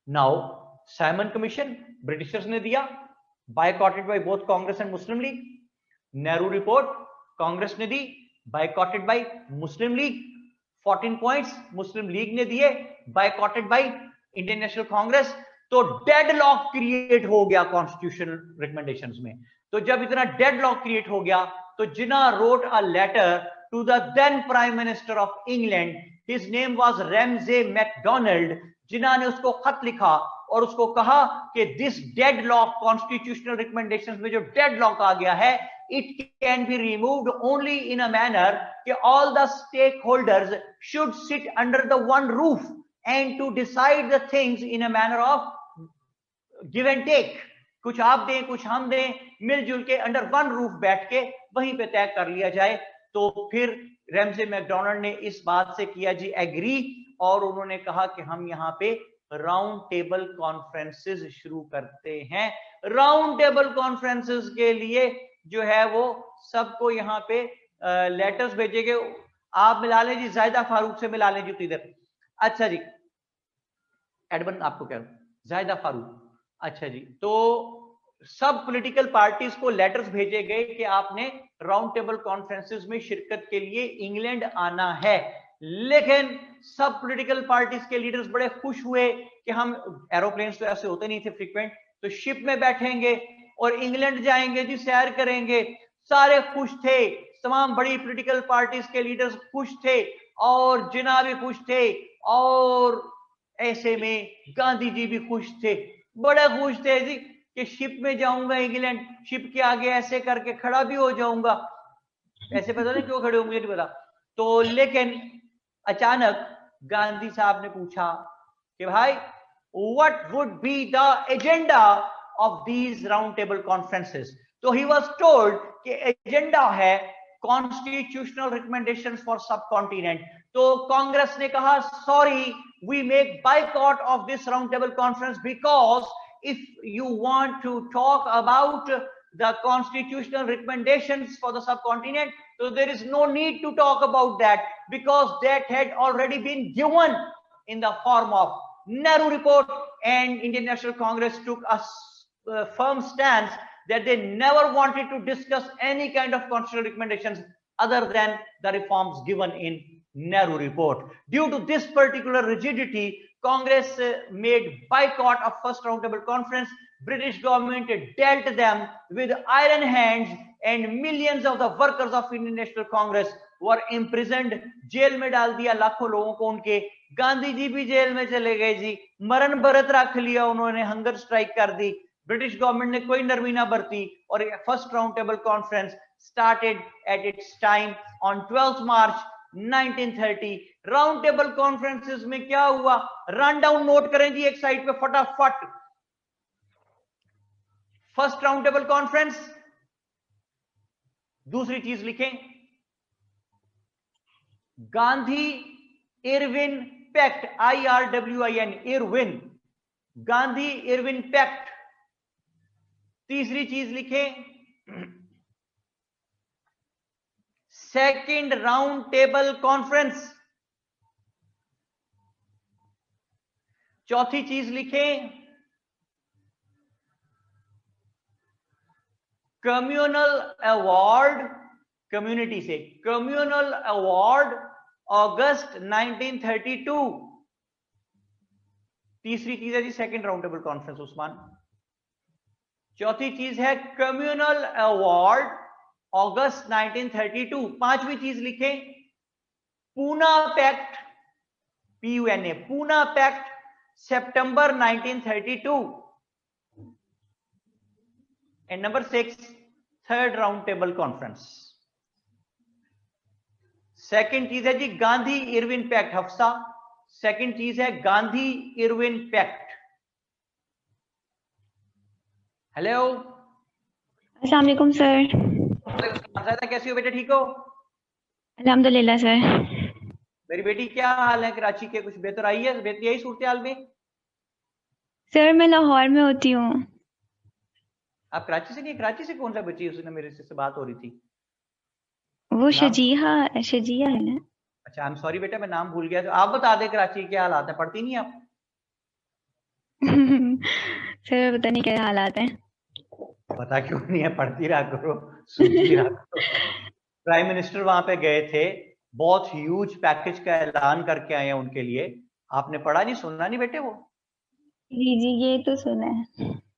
Now Simon commission Britishers ने दिया, boycotted by both Congress and Muslim League. Nehru report Congress ने दी, boycotted by Muslim League. 14 points Muslim League ने दिए, बायकॉटेड बाय इंडियन नेशनल कांग्रेस। तो डेडलॉक क्रिएट हो गया कॉन्स्टिट्यूशनल रिकमेंडेशंस में। तो जब इतना डेडलॉक क्रिएट हो गया तो Jinnah wrote a letter to the then prime minister of England, his name was Ramsay MacDonald. Jinnah ने उसको खत लिखा और उसको कहा कि दिस डेडलॉक कॉन्स्टिट्यूशनल रिकमेंडेशंस में जो डेडलॉक आ गया है, it can be removed only in a manner कि all the stakeholders should sit under the one roof and to decide the things in a manner of give and take, कुछ आप दें कुछ हम दें, मिलजुल के अंडर वन रूफ बैठ के वहीं पे तय कर लिया जाए। तो फिर रैमजे मैकडोनाल्ड ने इस बात से किया जी एग्री, और उन्होंने कहा कि हम यहाँ पे राउंड टेबल कॉन्फ्रेंसेस शुरू करते हैं। राउंड टेबल कॉन्फ्रेंसेस के लिए जो है वो सबको यहाँ पे लेटर्स भेजेंगे। आप मिला लें जी, जायदा फारूक से मिला लें जी इधर। अच्छा जी, एडमन आपको क्या, जायदा फारूक, अच्छा जी। तो सब पॉलिटिकल पार्टीज को लेटर्स भेजे गए कि आपने राउंड टेबल कॉन्फ्रेंसेस में शिरकत के लिए इंग्लैंड आना है। लेकिन सब पॉलिटिकल पार्टीज के लीडर्स बड़े खुश हुए कि हम, एरोप्लेन्स तो ऐसे होते नहीं थे फ्रीक्वेंट, तो शिप में बैठेंगे और इंग्लैंड जाएंगे जी, सैर करेंगे। सारे खुश थे, तमाम बड़ी पॉलिटिकल पार्टीज के लीडर्स खुश थे और जिन्ना भी खुश थे, और ऐसे में गांधी जी भी खुश थे, बड़े खुश थे जी कि शिप में जाऊंगा इंग्लैंड, शिप के आगे ऐसे करके खड़ा भी हो जाऊंगा। ऐसे पता नहीं क्यों खड़े हो, मुझे नहीं पता। तो लेकिन अचानक गांधी साहब ने पूछा कि भाई what would be the agenda of these round table conferences. तो ही वाज टोल्ड कि एजेंडा है constitutional recommendations for subcontinent. तो कांग्रेस ने कहा sorry, we make boycott of this round table conference because if you want to talk about the constitutional recommendations for the subcontinent, so there is no need to talk about that because that had already been given in the form of Nehru report, and Indian National Congress took a firm stance that they never wanted to discuss any kind of constitutional recommendations other than the reforms given in Nehru report. Due to this particular rigidity, Congress made boycott of first roundtable conference. British government dealt them with iron hands and millions of the workers of Indian National Congress were imprisoned. जेल में डाल दिया लाखों लोगों को उनके। गांधी जी भी jail में चले गए जी, मरण व्रत रख लिया उन्होंने, हंगर स्ट्राइक कर दी। ब्रिटिश गवर्नमेंट ने कोई नरमी ना बरती और first round table conference started at its time on 12th March 1930। Round table conferences में क्या हुआ, रन डाउन नोट करें जी एक साइड पे फटाफट। फर्स्ट राउंड टेबल कॉन्फ्रेंस, दूसरी चीज लिखें Gandhi Irwin pact, IRWIN, Irwin, Gandhi Irwin pact. तीसरी चीज लिखें सेकेंड राउंड टेबल कॉन्फ्रेंस। चौथी चीज लिखें कम्युनल अवार्ड, कम्युनिटी से कम्युनल अवार्ड अगस्त 1932। तीसरी चीज है जी second round table conference Usman. चौथी चीज है कम्युनल अवार्ड अगस्त 1932। पांचवी चीज लिखें Poona pact, PUNA, Poona pact सितंबर 1932। And number 6 third round table conference. Second चीज है जी Gandhi Irwin pact, Hafsa. Second चीज है गांधी इरविन पैक्ट। हेलो, अस्सलाम वालेकुम सर। कैसी हो बेटा, ठीक हो? अल्हम्दुलिल्लाह सर। मेरी बेटी क्या हाल है कराची के, कुछ बेहतर आई है? बेहतर यही सूरत हाल में? सर मैं लाहौर में होती हूँ। आप कराची से नहीं? कराची से कौन सा बच्ची, उसने मेरे से बात हो रही थी, वो शजिया है ना? अच्छा, आई एम सॉरी बेटा, मैं नाम भूल गया। तो आप बता दे कराची के क्या हालात है, पढ़ती नहीं आप? सर पता नहीं क्या हालात हैं। पता क्यों नहीं है, पढ़ती रहा करो, सुनती रहा करो। प्राइम मिनिस्टर वहां पे गए थे, बहुत ह्यूज पैकेज का ऐलान करके आए हैं उनके लिए। आपने पढ़ा नहीं, सुनना नहीं बेटे? वो जी जी, ये तो सुना है।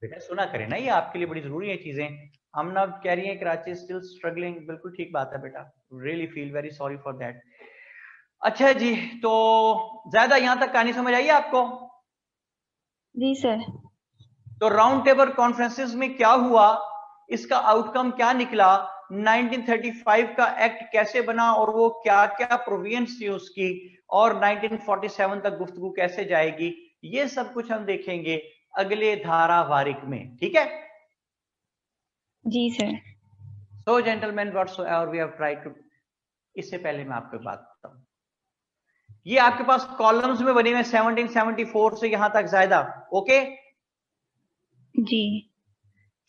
बेटा सुना करें ना, ये आपके लिए बड़ी जरूरी है चीजें। हम ना कह रही हैं कराची स्टिल स्ट्रगलिंग, बिल्कुल ठीक बात है बेटा, really feel very sorry for that. अच्छा जी, तो ज्यादा यहां तक कहानी समझ आई आपको? जी सर। तो राउंड टेबल कॉन्फ्रेंसेस में क्या हुआ, इसका आउटकम क्या निकला, 1935 का एक्ट कैसे बना और वो क्या क्या प्रोविजंस थी उसकी, और 1947 तक गुफ्तगू कैसे जाएगी, ये सब कुछ हम देखेंगे अगले धारावाहिक में, ठीक है? जी sir. So gentleman, whatsoever we have tried to, इससे पहले मैं आपको बात बताऊं, ये आपके पास कॉलम्स में बने हुए 1774 से यहां तक ज्यादा, ओके? जी।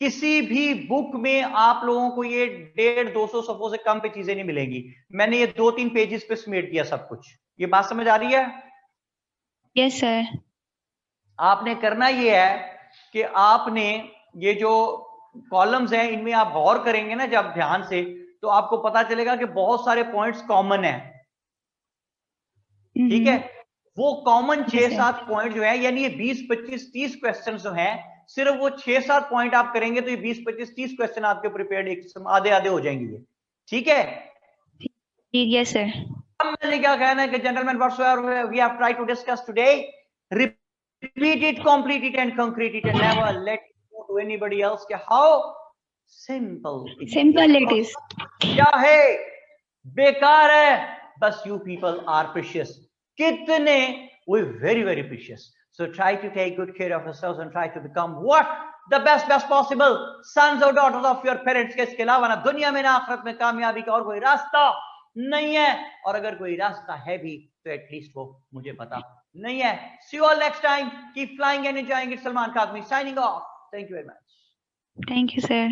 किसी भी बुक में आप लोगों को ये 150-200 सफों से कम पे चीजें नहीं मिलेंगी। मैंने ये 2-3 पेजेस पे समेट दिया सब कुछ। ये बात समझ आ रही है? Yes sir. आपने करना ये है कि आपने ये जो कॉलम्स हैं इनमें आप गौर करेंगे ना जब ध्यान से, तो आपको पता चलेगा कि बहुत सारे पॉइंट्स कॉमन है, ठीक है? वो कॉमन 6-7 पॉइंट जो है, यानी ये 20-25-30 क्वेश्चन जो हैं, सिर्फ वो 6-7 पॉइंट आप करेंगे तो ये 20-25-30 क्वेश्चन आपके प्रिपेयर्ड आधे आधे हो जाएंगे ये, ठीक है? Yes sir. अब मैंने क्या कहना है कि gentleman, whatsoever we have tried to discuss today, repeat it, complete it and concrete it and never let it go to anybody else कि how simple it is. क्या है, बेकार है, बस you people are precious, कितने, we very precious, so try to take good care of yourselves and try to become what the best possible sons or daughters of your parents। के इसके अलावा ना दुनिया में ना आखिरत में कामयाबी का और कोई रास्ता नहीं है, और अगर कोई रास्ता है भी तो एटलीस्ट वो मुझे पता नहीं है। See you all next time, keep flying and enjoying it। Salman Kazmi signing off, thank you very much। Thank you sir।